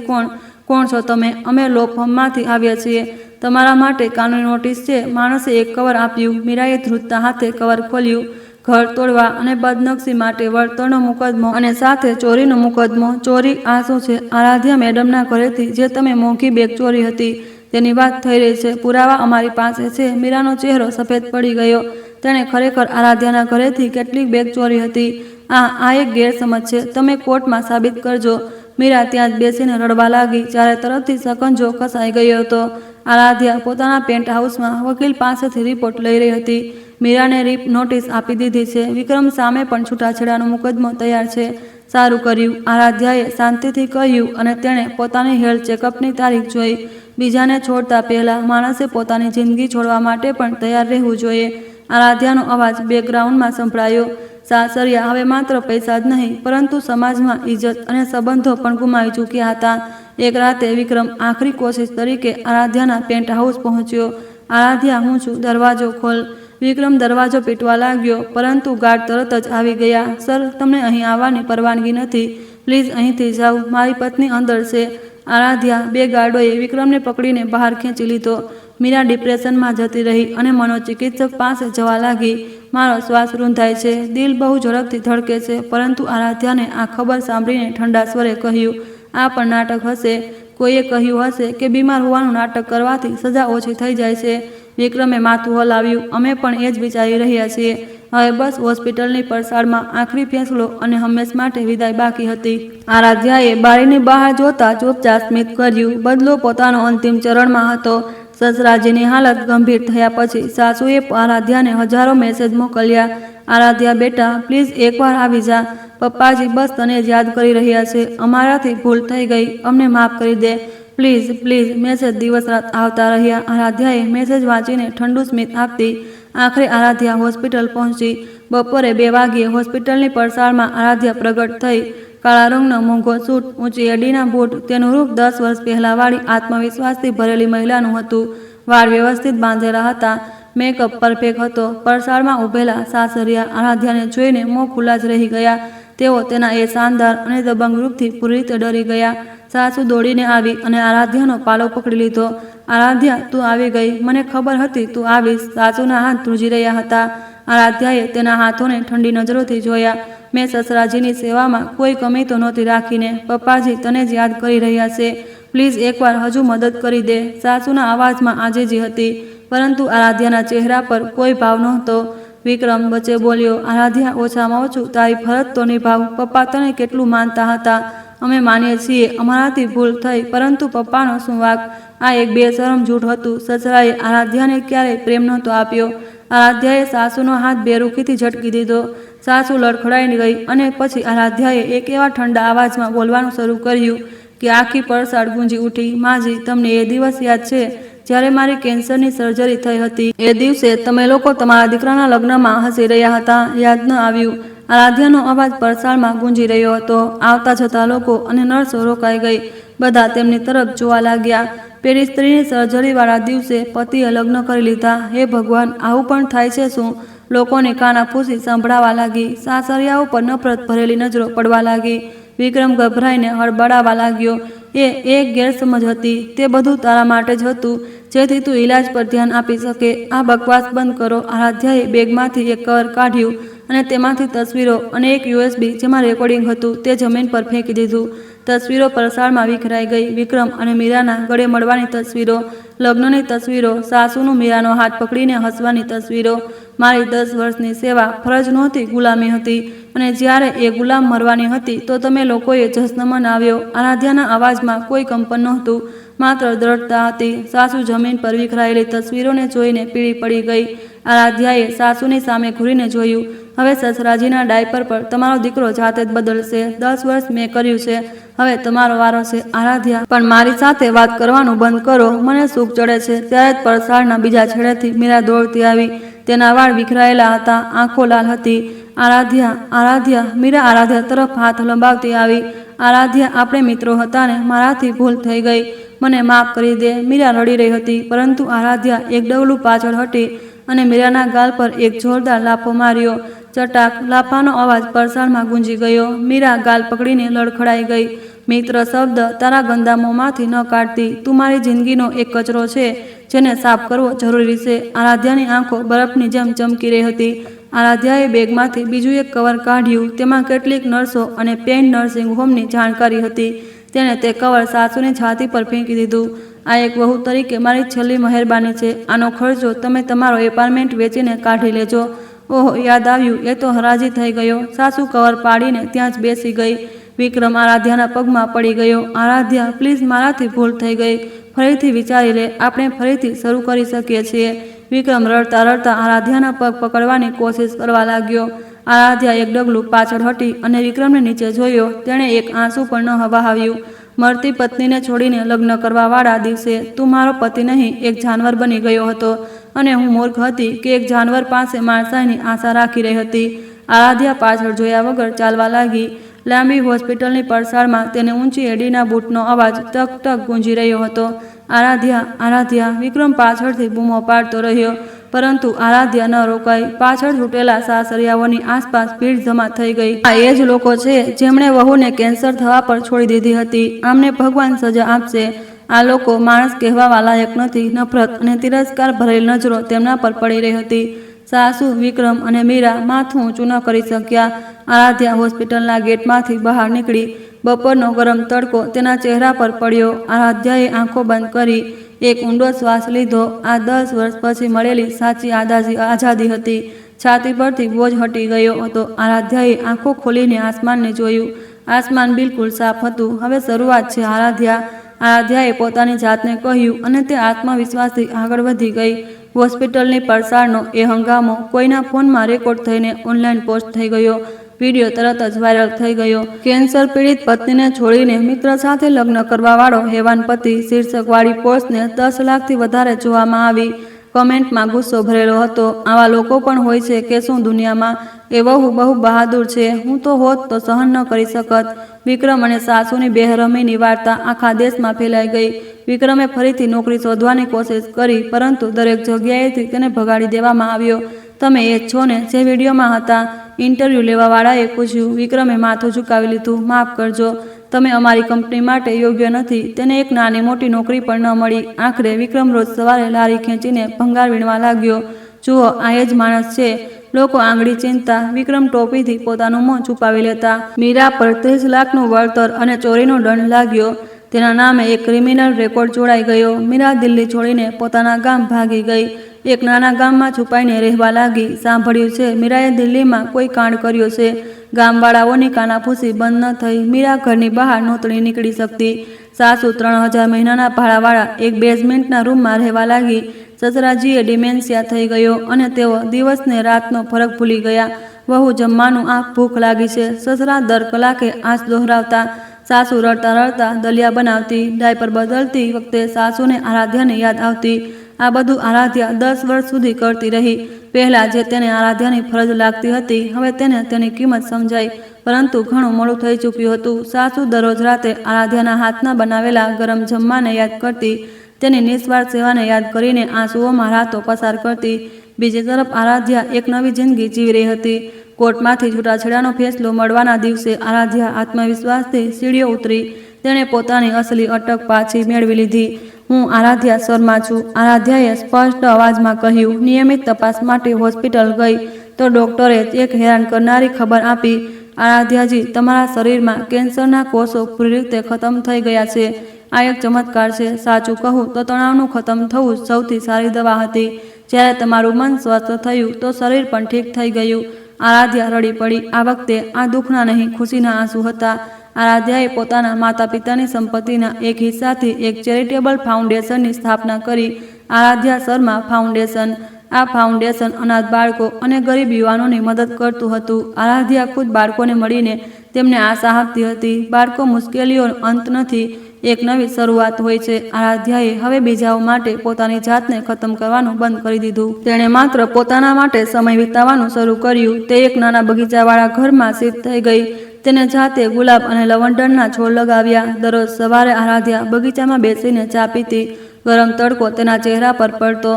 કોણ છો તમે? અમે લો ફર્મમાંથી આવ્યા છીએ. તમારા માટે કાનૂની નોટિસ છે. માણસે એક કવર આપ્યું. મીરાએ ધ્રુજતા હાથે કવર ખોલ્યું. ઘર તોડવા અને બદનક્ષી માટે વળતરનો મુકદ્દમો અને સાથે ચોરીનો મુકદ્દમો. ચોરી? આ શું છે? આરાધ્યા મેડમના ઘરેથી જે તમે મોંઘી બેગ ચોરી હતી તેની વાત થઈ રહી છે. પુરાવા અમારી પાસે છે. મીરાનો ચહેરો સફેદ પડી ગયો. તેણે ખરેખર આરાધ્યાના ઘરેથી કેટલીક બેગ ચોરી હતી. આ એક ગેરસમજ છે. તમે કોર્ટમાં સાબિત કરજો. મીરા ત્યાં જ બેસીને રડવા લાગી. ચારે તરફથી સકંજો કસાઈ ગયો હતો. આરાધ્યા પોતાના પેન્ટ હાઉસમાં વકીલ પાસેથી રિપોર્ટ લઈ રહી હતી. મીરાને નોટિસ આપી દીધી છે. વિક્રમ સામે પણ છૂટાછેડાનો મુકદ્દમો તૈયાર છે. સારું કર્યું, આરાધ્યાએ શાંતિથી કહ્યું, અને તેણે પોતાની હેલ્થ ચેકઅપની તારીખ જોઈ. બીજાને છોડતા પહેલા માણસે પોતાની જિંદગી છોડવા માટે પણ તૈયાર રહેવું જોઈએ. આરાધ્યાનો અવાજ બેકગ્રાઉન્ડમાં સંભળાયો. સાસરિયા હવે માત્ર પૈસા જ નહીં, પરંતુ સમાજમાં ઇજ્જત અને સંબંધો પણ ગુમાવી ચૂક્યા હતા. એક રાતે વિક્રમ આખરી કોશિશ તરીકે આરાધ્યાના પેન્ટ હાઉસ પહોંચ્યો. આરાધ્યા, હું છું, દરવાજો ખોલ. વિક્રમ દરવાજો પીટવા લાગ્યો, પરંતુ ગાર્ડ તરત જ આવી ગયા. સર, તમને અહીં આવવાની પરવાનગી નથી. પ્લીઝ અહીંથી જાઓ. મારી પત્ની અંદર છે. આરાધ્યા. 2 ગાર્ડોએ વિક્રમને પકડીને બહાર ખેંચી લીધો. મીરા ડિપ્રેશનમાં જતી રહી અને મનોચિકિત્સક પાસે જવા લાગી. મારો શ્વાસ રૂંધાય છે, દિલ બહુ ઝડપથી ધડકે છે. પરંતુ આરાધ્યાને આ ખબર સાંભળીને ઠંડા સ્વરે કહ્યું, આ પણ નાટક હશે. કોઈએ કહ્યું હશે કે બીમાર હોવાનું નાટક કરવાથી સજા ઓછી થઈ જાય છે. વિક્રમે માથું હલાવ્યું. અમે પણ એ જ વિચારી રહ્યા છીએ. હવે બસ હોસ્પિટલની પરસાળમાં આખરી ફેંસલો અને હંમેશ માટે વિદાય બાકી હતી. આરાધ્યાએ બારીની બહાર જોતા ચૂપચાપ સ્મિત કર્યું. બદલો પોતાનો અંતિમ ચરણમાં હતો. સસરાજીની હાલત ગંભીર થયા પછી સાસુએ આરાધ્યાને હજારો મેસેજ મોકલ્યા. આરાધ્યા બેટા, પ્લીઝ એકવાર આવી જા. પપ્પાજી બસ તને જ યાદ કરી રહ્યા છે. અમારાથી ભૂલ થઈ ગઈ. અમને માફ કરી દે. Please please. મેસેજ દિવસ રાત આવતા રહ્યા. આરાધ્યાએ મેસેજ વાંચીને ઠંડુ સ્મિત આપતી. આખરે આરાધ્યા હોસ્પિટલ પહોંચી. બપોરે 2 વાગ્યે હોસ્પિટલની પરસાળમાં આરાધ્યા પ્રગટ થઈ. કાળા રંગનો મોંઘો સૂટ, ઊંચી એડીના બૂટ. તેનું રૂપ 10 વર્ષ પહેલાંવાળી આત્મવિશ્વાસથી ભરેલી મહિલાનું હતું. વાળ વ્યવસ્થિત બાંધેલા હતા. મેકઅપ પરફેક્ટ હતો. પરસાળમાં ઊભેલા સાસરિયા આરાધ્યાને જોઈને મોં ખુલ્લા જ રહી ગયા. તેઓ તેના એ શાનદાર અને દબંગ રૂપથી પૂરી રીતે ડરી ગયા. સાસુ દોડીને આવી અને આરાધ્યાનો પાલો પકડી લીધો. આરાધ્યા, તું આવી ગઈ. મને ખબર હતી તું આવીશ. સાસુના હાથ ધ્રુજી રહ્યા હતા. આરાધ્યાએ તેના હાથોને ઠંડી નજરોથી જોયા. મેં સસરાજીની સેવામાં કોઈ કમી તો નહોતી રાખીને. પપ્પાજી તને જ યાદ કરી રહ્યા છે. પ્લીઝ એકવાર હજુ મદદ કરી દે. સાસુના અવાજમાં આજીજી હતી, પરંતુ આરાધ્યાના ચહેરા પર કોઈ ભાવ નહોતો. વિક્રમ વચ્ચે બોલ્યો, આરાધ્યા, ઓછામાં ઓછું તારી ફરજ તો નિભાવ. પપ્પા તને કેટલું માનતા હતા. અમે માનીએ છીએ અમારાથી ભૂલ થઈ, પરંતુ પપ્પાનો શું વાંક? આ એક બેશરમ જૂઠ હતું. સસરાએ આરાધ્યાને ક્યારેય પ્રેમ નહોતો આપ્યો. આરાધ્યાએ સાસુનો હાથ બેરૂખીથી ઝટકી દીધો. સાસુ લડખડાઈ ગઈ અને પછી આરાધ્યાએ એક એવા ઠંડા અવાજમાં બોલવાનું શરૂ કર્યું કે આખી પરસાળ ગુંજી ઉઠી. માજી, તમને એ દિવસ યાદ છે જ્યારે મારી કેન્સરની સર્જરી થઈ હતી? એ દિવસે તમે લોકો તમારા દીકરાના લગ્નમાં હસી રહ્યા હતા. યાદ ન આવ્યું? આરાધ્યાનો અવાજ પરસાળમાં ગુંજી રહ્યો હતો. આવતા જતા લોકો અને નર્સો રોકાઈ ગઈ. બધા તેમની તરફ જોવા લાગ્યા. પેલી સ્ત્રીની સર્જરીવાળા દિવસે પતિએ લગ્ન કરી લીધા. હે ભગવાન, આવું પણ થાય છે શું? લોકોની કાનાફૂસી સંભળાવા લાગી. સાસરિયા ઉપર નફરત ભરેલી નજરો પડવા લાગી. વિક્રમ ગભરાઈને હડબડાવા લાગ્યો. એ એક ગેરસમજ હતી. તે બધું તારા માટે જ હતું, જેથી તું ઈલાજ પર ધ્યાન આપી શકે. આ બકવાસ બંધ કરો. આરાધ્યાએ બેગમાંથી એક કવર કાઢ્યું અને તેમાંથી તસવીરો અને એક USB જેમાં રેકોર્ડિંગ હતું તે જમીન પર ફેંકી દીધું. તસવીરો પરસાળમાં વિખરાઈ ગઈ. વિક્રમ અને મીરાના ગળે મળવાની તસવીરો, લગ્નની તસવીરો, સાસુનું મીરાનો હાથ પકડીને હસવાની તસવીરો. મારી 10 વર્ષની સેવા ફરજ નહોતી, ગુલામી હતી. અને જ્યારે એ ગુલામ મરવાની હતી તો તમે લોકોએ જશ્ન મનાવ્યો. આરાધ્યાના અવાજમાં કોઈ કંપન નહોતું, માત્ર દ્રઢતા હતી. સાસુ જમીન પર વિખરાયેલી તસવીરોને જોઈને પીળી પડી ગઈ. આરાધ્યાએ સાસુની સામે ઘૂરીને જોયું. હવે સસરાજીના ડાયપર પર તમારો દીકરો જાતે જ બદલશે. 10 વર્ષ મેં કર્યું છે, હવે તમારો વારો છે. આરાધ્યા, પણ મારી સાથે વાત કરવાનું બંધ કરો. મને સૂગ ચડે છે. ત્યારે જ પરસાળના બીજા છેડેથી મીરા દોડતી આવી. તેના વાળ વિખરાયેલા હતા, આંખો લાલ હતી. આરાધ્યા, આરાધ્યા. મીરા આરાધ્યા તરફ હાથ લંબાવતી આવી. આરાધ્યા, આપણે મિત્રો હતા ને, મારાથી ભૂલ થઈ ગઈ, મને માફ કરી દે. મીરા રડી રહી હતી, પરંતુ આરાધ્યા એક ડગલું પાછળ હટી અને મીરાના ગાલ પર એક જોરદાર લાફો માર્યો. ચટાક! લાફાનો અવાજ પરસાળમાં ગુંજી ગયો. મીરા ગાલ પકડીને લડખડાઈ ગઈ. મિત્ર શબ્દ તારા ગંદા મોંમાંથી ન કાઢતી. તું મારી જિંદગીનો એક કચરો છે જેને સાફ કરવો જરૂરી છે. આરાધ્યાની આંખો બરફની જેમ ચમકી રહી હતી. આરાધ્યાએ બેગમાંથી બીજું એક કવર કાઢ્યું. તેમાં કેટલીક નર્સો અને પેઇડ નર્સિંગ હોમની જાણકારી હતી. તેણે તે કવર સાસુની છાતી પર ફેંકી દીધું. આ એક વહુ તરીકે મારી છેલ્લી મહેરબાની છે. આનો ખર્ચો તમે તમારો એપાર્ટમેન્ટ વેચીને કાઢી લેજો. ઓહ, યાદ આવ્યું, એ તો હરાજી થઈ ગયો. સાસુ કવર પાડીને ત્યાં જ બેસી ગઈ. વિક્રમ આરાધ્યાના પગમાં પડી ગયો. આરાધ્યા, પ્લીઝ, મારાથી ભૂલ થઈ ગઈ. ફરીથી વિચારી લે. આપણે ફરીથી શરૂ કરી શકીએ છીએ. વિક્રમ રડતા રડતા આરાધ્યાના પગ પકડવાની કોશિશ કરવા લાગ્યો. આરાધ્યા એક ડગલું પાછળ હટી અને વિક્રમને નીચે જોયો. તેણે એક આંસુ પણ ન વહાવ્યું. મરતી પત્નીને છોડીને લગ્ન કરવાવાળા દિવસે તું મારો પતિ નહીં, એક જાનવર બની ગયો હતો. અને હું મૂર્ખ હતી કે એક જાનવર પાસે માણસાઈની આશા રાખી રહી હતી. આરાધ્યા પાછળ જોયા વગર ચાલવા લાગી. લાંબી હોસ્પિટલની પરસાળમાં તેને ઊંચી એડીના બૂટનો અવાજ ટક ટક ગુંજી રહ્યો હતો. આરાધ્યા, આરાધ્યા. વિક્રમ પાછળથી બૂમો પાડતો રહ્યો, પરંતુ આરાધ્યા ન રોકાઈ. પાછળ છૂટેલા સાસરિયાઓની આસપાસ ભીડ જમા થઈ ગઈ. આ એ જ લોકો છે જેમણે વહુને કેન્સર થવા પર છોડી દીધી હતી. આમને ભગવાન સજા આપશે. આ લોકો માણસ કહેવા લાયક નથી. નફરત અને તિરસ્કાર ભરેલી નજરો તેમના પર પડી રહી હતી. સાસુ, વિક્રમ અને મીરા માથું ઊંચું ન કરી શક્યા. આરાધ્યા હોસ્પિટલના ગેટમાંથી બહાર નીકળી. બપોરનો ગરમ તડકો તેના ચહેરા પર પડ્યો. આરાધ્યાએ આંખો બંધ કરી એક ઊંડો શ્વાસ લીધો. આ 10 વર્ષ પછી મળેલી સાચી આઝાદી હતી. છાતી પરથી બોજ હટી ગયો હતો. આરાધ્યાએ આંખો ખોલીને આસમાનને જોયું. આસમાન બિલકુલ સાફ હતું. હવે શરૂઆત છે, આરાધ્યા. આરાધ્યાએ પોતાની જાતને કહ્યું અને તે આત્મવિશ્વાસથી આગળ વધી ગઈ. હોસ્પિટલની પરસાળનો એ હંગામો કોઈના ફોનમાં રેકોર્ડ થઈને ઓનલાઈન પોસ્ટ થઈ ગયો. વિડીયો તરત જ વાયરલ થઈ ગયો. કેન્સર પીડિત પત્નીને છોડીને મિત્ર સાથે લગ્ન કરવાવાળો હેવાન પતિ શીર્ષકવાળી પોસ્ટને 10 લાખથી વધારે જોવામાં આવી. કમેન્ટમાં ગુસ્સો ભરેલો હતો. આવા લોકો પણ હોય છે કે શું દુનિયામાં? એ બહુ બહાદુર છે. હું તો હોત તો સહન ન કરી શકત. વિક્રમ અને સાસુની બેરહમીની વાર્તા આખા દેશમાં ફેલાઈ ગઈ. વિક્રમે ફરીથી નોકરી શોધવાની કોશિશ કરી, પરંતુ દરેક જગ્યાએથી તેને ભગાડી દેવામાં આવ્યો. તમે એ જ છો ને જે વિડીયોમાં હતા? ઇન્ટરવ્યૂ લેવાવાળાએ પૂછ્યું. વિક્રમે માથું ઝુકાવી લીધું. માફ કરજો, તમે અમારી કંપની માટે યોગ્ય નથી. તેને એક નાની મોટી નોકરી પણ ન મળી. આખરે વિક્રમ રોજ સવારે લારી ખેંચીને ભંગાર વીણવા લાગ્યો. જુઓ, આ એ જ માણસ છે. લોકો આંગળી ચીંધતા. વિક્રમ ટોપીથી પોતાનું મોં છુપાવી લેતા. મીરા પર 30 લાખનું વળતર અને ચોરીનો દંડ લાગ્યો. તેના નામે એક ક્રિમિનલ રેકોર્ડ જોડાઈ ગયો. મીરા દિલ્હી છોડીને પોતાના ગામ ભાગી ગઈ. એક નાના ગામમાં છુપાઈને રહેવા લાગી. સાંભળ્યું છે મીરાએ દિલ્હીમાં કોઈ કાંડ કર્યો છે. ગામવાળાઓની કાનાફૂસી બંધ ન થઈ. મીરા ઘરની બહાર નહોતી નીકળી શકતી. સાસુ 3000 મહિનાના ભાડાવાળા એક બેઝમેન્ટના રૂમમાં રહેવા લાગી. સસરાજીએ ડિમેન્શિયા થઈ ગયો અને તેઓ દિવસને રાતનો ફરક ભૂલી ગયા. વહુ જમવાનું આ ભૂખ લાગી છે. સસરા દર કલાકે આંચ દોહરાવતા. સાસુ રડતા રડતા દલિયા બનાવતી. ડાયપર બદલતી વખતે સાસુને આરાધ્યાને યાદ આવતી. આ બધું આરાધ્યા 10 વર્ષ સુધી કરતી રહી. પહેલાં જે તેને આરાધ્યાની ફરજ લાગતી હતી, હવે તેને તેની કિંમત સમજાઈ, પરંતુ ઘણું મોડું થઈ ચૂક્યું હતું. સાસુ દરરોજ રાતે આરાધ્યાના હાથના બનાવેલા ગરમ જમવાને યાદ કરતી. તેની નિસ્વાર્થ સેવાને યાદ કરીને આંસુઓમાં રાતો પસાર કરતી. બીજી તરફ આરાધ્યા એક નવી જિંદગી જીવી રહી હતી. કોર્ટમાંથી છૂટાછેડાનો ફેસલો મળવાના દિવસે આરાધ્યા આત્મવિશ્વાસથી સીડીઓ ઉતરી. તેણે પોતાની અસલી અટક પાછી મેળવી લીધી. હું આરાધ્યા શર્મા છું, આરાધ્યાએ સ્પષ્ટ અવાજમાં કહ્યું. નિયમિત તપાસ માટે હોસ્પિટલ ગઈ તો ડોક્ટરે એક હેરાન કરનારી ખબર આપી. આરાધ્યાજી, તમારા શરીરમાં કેન્સરના કોષો પૂરી રીતે ખતમ થઈ ગયા છે. આ એક ચમત્કાર છે. સાચું કહું તો તણાવનું ખતમ થવું સૌથી સારી દવા હતી. જ્યારે તમારું મન સ્વસ્થ થયું તો શરીર પણ ઠીક થઈ ગયું. આરાધ્યા રડી પડી. આ વખતે આ દુઃખના નહીં, ખુશીના આંસુ હતા. આરાધ્યાએ પોતાના માતા પિતાની સંપત્તિના એક હિસ્સાથી એક ચેરિટેબલ ફાઉન્ડેશનની સ્થાપના કરી, આરાધ્યા શર્મા ફાઉન્ડેશન. આ ફાઉન્ડેશન અનાથ બાળકો અને ગરીબ યુવાનોની મદદ કરતું હતું. આરાધ્યા ખુદ બાળકોને મળીને તેમને આશા આપતી હતી. બાળકો મુશ્કેલીઓનો અંત નથી, એક નવી શરૂઆત હોય છે. આરાધ્યાએ હવે બીજાઓ માટે પોતાની જાતને ખતમ કરવાનું બંધ કરી દીધું. તેણે માત્ર પોતાના માટે સમય વિતાવવાનું શરૂ કર્યું. તે એક નાના બગીચાવાળા ઘરમાં શિફ્ટ થઈ ગઈ. તેને જાતે ગુલાબ અને લવંડરના છોડ લગાવ્યા. દરરોજ સવારે આરાધ્યા બગીચામાં બેસીને ચા પીતી. ગરમ તડકો તેના ચહેરા પર પડતો.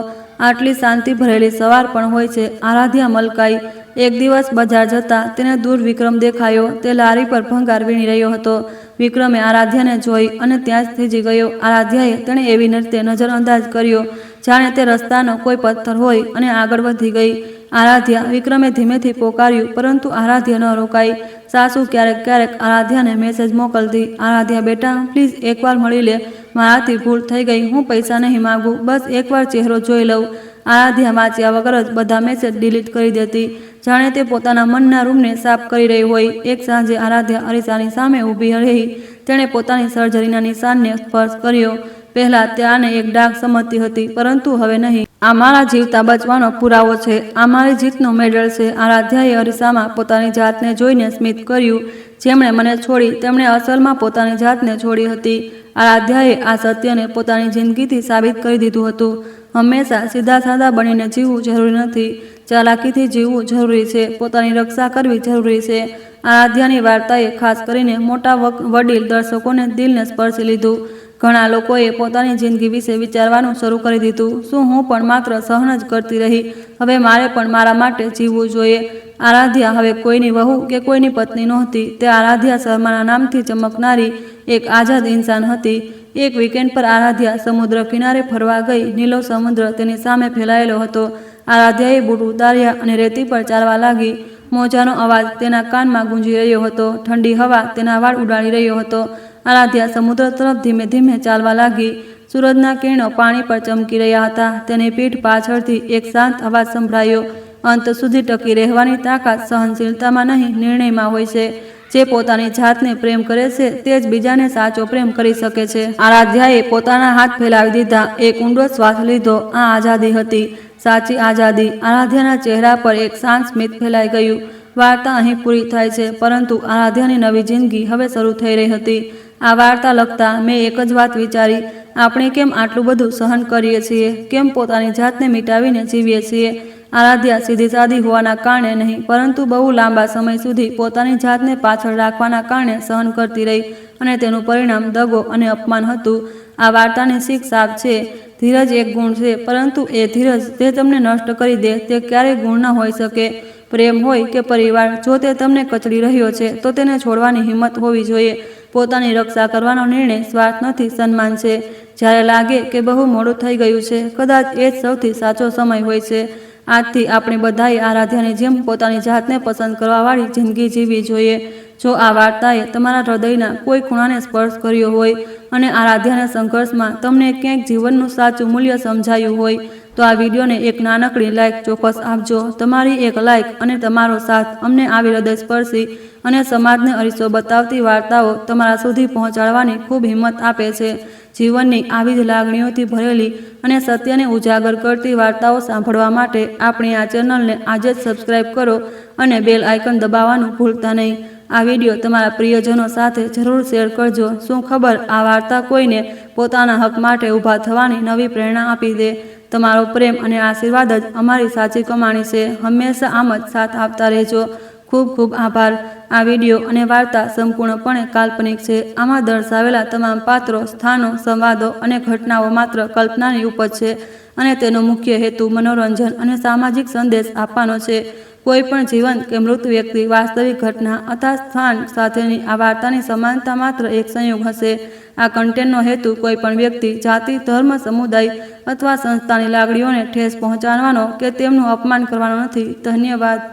આટલી શાંતિ ભરેલી સવાર પણ હોય છે. આરાધ્યા મલકાઈ. એક દિવસ બજાર જતા તેને દૂર વિક્રમ દેખાયો. તે લારી પર ભંગાર વીણી રહ્યો હતો. વિક્રમે આરાધ્યાને જોઈ અને ત્યાં જ થીજી ગયો. આરાધ્યાએ તેણે એવી રીતે નજરઅંદાજ કર્યો જાણે તે રસ્તાનો કોઈ પથ્થર હોય અને આગળ વધી ગઈ. આરાધ્યા, વિક્રમે ધીમેથી પોકાર્યું, પરંતુ આરાધ્યા ન રોકાઈ. સાસુ ક્યારેક ક્યારેક આરાધ્યાને મેસેજ મોકલતી. આરાધ્યા, બેટા પ્લીઝ એકવાર મળી લે, મારાથી ભૂલ થઈ ગઈ, હું પૈસા નહીં માગું, બસ એકવાર ચહેરો જોઈ લઉં. આરાધ્યા વાંચ્યા વગર જ બધા મેસેજ ડિલીટ કરી દેતી, જાણે તે પોતાના મનના રૂમને સાફ કરી રહી હોય. એક સાંજે આરાધ્યા અરીસાની સામે ઊભી રહી. તેણે પોતાની સર્જરીના નિશાનને સ્પર્શ કર્યો. પહેલાં ત્યાંને એક ડાઘ સમજતી હતી, પરંતુ હવે નહીં. આ મારા જીવતા બચવાનો પુરાવો છે, આ મારી જીતનો મેડલ છે. આરાધ્યાએ અરીસામાં પોતાની જાતને જોઈને સ્મિત કર્યું. જેમણે મને છોડી તેમણે અસલમાં પોતાની જાતને છોડી હતી. આરાધ્યાએ આ સત્યને પોતાની જિંદગીથી સાબિત કરી દીધું હતું. હંમેશા સીધા સાદા બનીને જીવવું જરૂરી નથી, ચાલાકીથી જીવવું જરૂરી છે. પોતાની રક્ષા કરવી જરૂરી છે. આરાધ્યાની વાર્તાએ ખાસ કરીને મોટા વડીલ દર્શકોને દિલને સ્પર્શી લીધું. ઘણા લોકોએ પોતાની જિંદગી વિશે વિચારવાનું શરૂ કરી દીધું. શું હું પણ માત્ર સહન જ કરતી રહી? હવે મારે પણ મારા માટે જીવવું જોઈએ. આરાધ્યા હવે કોઈની વહુ કે કોઈની પત્ની નહોતી. તે આરાધ્યા શર્માના નામથી ચમકનારી એક આઝાદ ઇન્સાન હતી. એક વીકેન્ડ પર આરાધ્યા સમુદ્ર કિનારે ફરવા ગઈ. નીલો સમુદ્ર તેની સામે ફેલાયેલો હતો. આરાધ્યાએ બૂટ ઉતાર્યા અને રેતી પર ચાલવા લાગી. મોજાનો અવાજ તેના કાનમાં ગુંજી રહ્યો હતો. ઠંડી હવા તેના વાળ ઉડાડી રહ્યો હતો. આરાધ્યા સમુદ્ર તરફ ધીમે ધીમે ચાલવા લાગી. સૂરજના કિરણો પાણી પર ચમકી રહ્યા હતા. તેની પીઠ પાછળથી એક શાંત અવાજ સંભળાયો. અંત સુધી ટકી રહેવાની તાકાત સહનશીલતામાં નહીં, નિર્ણયમાં હોય છે. જે પોતાની જાતને પ્રેમ કરે છે તે જ બીજાને સાચો પ્રેમ કરી શકે છે. આરાધ્યાએ પોતાના હાથ ફેલાવી દીધા. એક ઊંડો શ્વાસ લીધો. આ આઝાદી હતી, સાચી આઝાદી. આરાધ્યાના ચહેરા પર એક શાંત સ્મિત ફેલાઈ ગયું. વાર્તા અહીં પૂરી થાય છે, પરંતુ આરાધ્યાની નવી જિંદગી હવે શરૂ થઈ રહી હતી. આ વાર્તા લખતા મેં એક જ વાત વિચારી, આપણે કેમ આટલું બધું સહન કરીએ છીએ? કેમ પોતાની જાતને મિટાવીને જીવીએ છીએ? આરાધ્યા સીધી સાદી હોવાના કારણે નહીં, પરંતુ બહુ લાંબા સમય સુધી પોતાની જાતને પાછળ રાખવાના કારણે સહન કરતી રહી, અને તેનું પરિણામ દગો અને અપમાન હતું. આ વાર્તાની શીખ સાફ છે. ધીરજ એક ગુણ છે, પરંતુ એ ધીરજ જે તમને નષ્ટ કરી દે તે ક્યારેય ગુણ ન હોઈ શકે. પ્રેમ હોય કે પરિવાર, જો તે તમને કચડી રહ્યો છે તો તેને છોડવાની હિંમત હોવી જોઈએ. પોતાની રક્ષા કરવાનો નિર્ણય સ્વાર્થ નથી, સન્માન છે. જ્યારે લાગે કે બહુ મોડું થઈ ગયું છે, કદાચ એ જ સૌથી સાચો સમય હોય છે. આજથી આપણે બધાએ આરાધ્યાની જેમ પોતાની જાતને પસંદ કરવાવાળી જિંદગી જીવવી જોઈએ. જો આ વાર્તાએ તમારા હૃદયના કોઈ ખૂણાને સ્પર્શ કર્યો હોય અને આરાધ્યાના સંઘર્ષમાં તમને ક્યાંક જીવનનું સાચું મૂલ્ય સમજાયું હોય, તો આ વિડીયોને એક નાનકડી લાઇક ચોક્કસ આપજો. તમારી એક લાઇક અને તમારો સાથ અમને આવી હૃદયસ્પર્શી અને સમાજને અરીસો બતાવતી વાર્તાઓ તમારા સુધી પહોંચાડવાની ખૂબ હિંમત આપે છે. જીવનની આવી જ લાગણીઓથી ભરેલી અને સત્યને ઉજાગર કરતી વાર્તાઓ સાંભળવા માટે આપણી આ ચેનલને આજે જ સબસ્ક્રાઈબ કરો અને બેલ આઇકન દબાવવાનું ભૂલતા નહીં. આ વિડીયો તમારા પ્રિયજનો સાથે જરૂર શેર કરજો. શું ખબર આ વાર્તા કોઈને પોતાના હક માટે ઊભા થવાની નવી પ્રેરણા આપી દે. તમારો પ્રેમ અને આશીર્વાદ જ અમારી સાચી કમાણી છે. હંમેશા આમ જ સાથ આપતા રહેજો. ખૂબ ખૂબ આભાર. આ વિડીયો અને વાર્તા સંપૂર્ણપણે કાલ્પનિક છે. આમાં દર્શાવેલા તમામ પાત્રો, સ્થાનો, સંવાદો અને ઘટનાઓ માત્ર કલ્પનાની ઉપજ છે અને તેનો મુખ્ય હેતુ મનોરંજન અને સામાજિક સંદેશ આપવાનો છે. કોઈ પણ જીવંત કે મૃત વ્યક્તિ, વાસ્તવિક ઘટના અથવા સ્થાન સાથેની આ વાર્તાની સમાનતા માત્ર એક સંયોગ હશે. આ કન્ટેન્ટનો હેતુ કોઈ પણ વ્યક્તિ, જાતિ, ધર્મ, સમુદાય અથવા સંસ્થાની લાગણીઓને ઠેસ પહોંચાડવાનો કે તેમનું અપમાન કરવાનો નથી. ધન્યવાદ.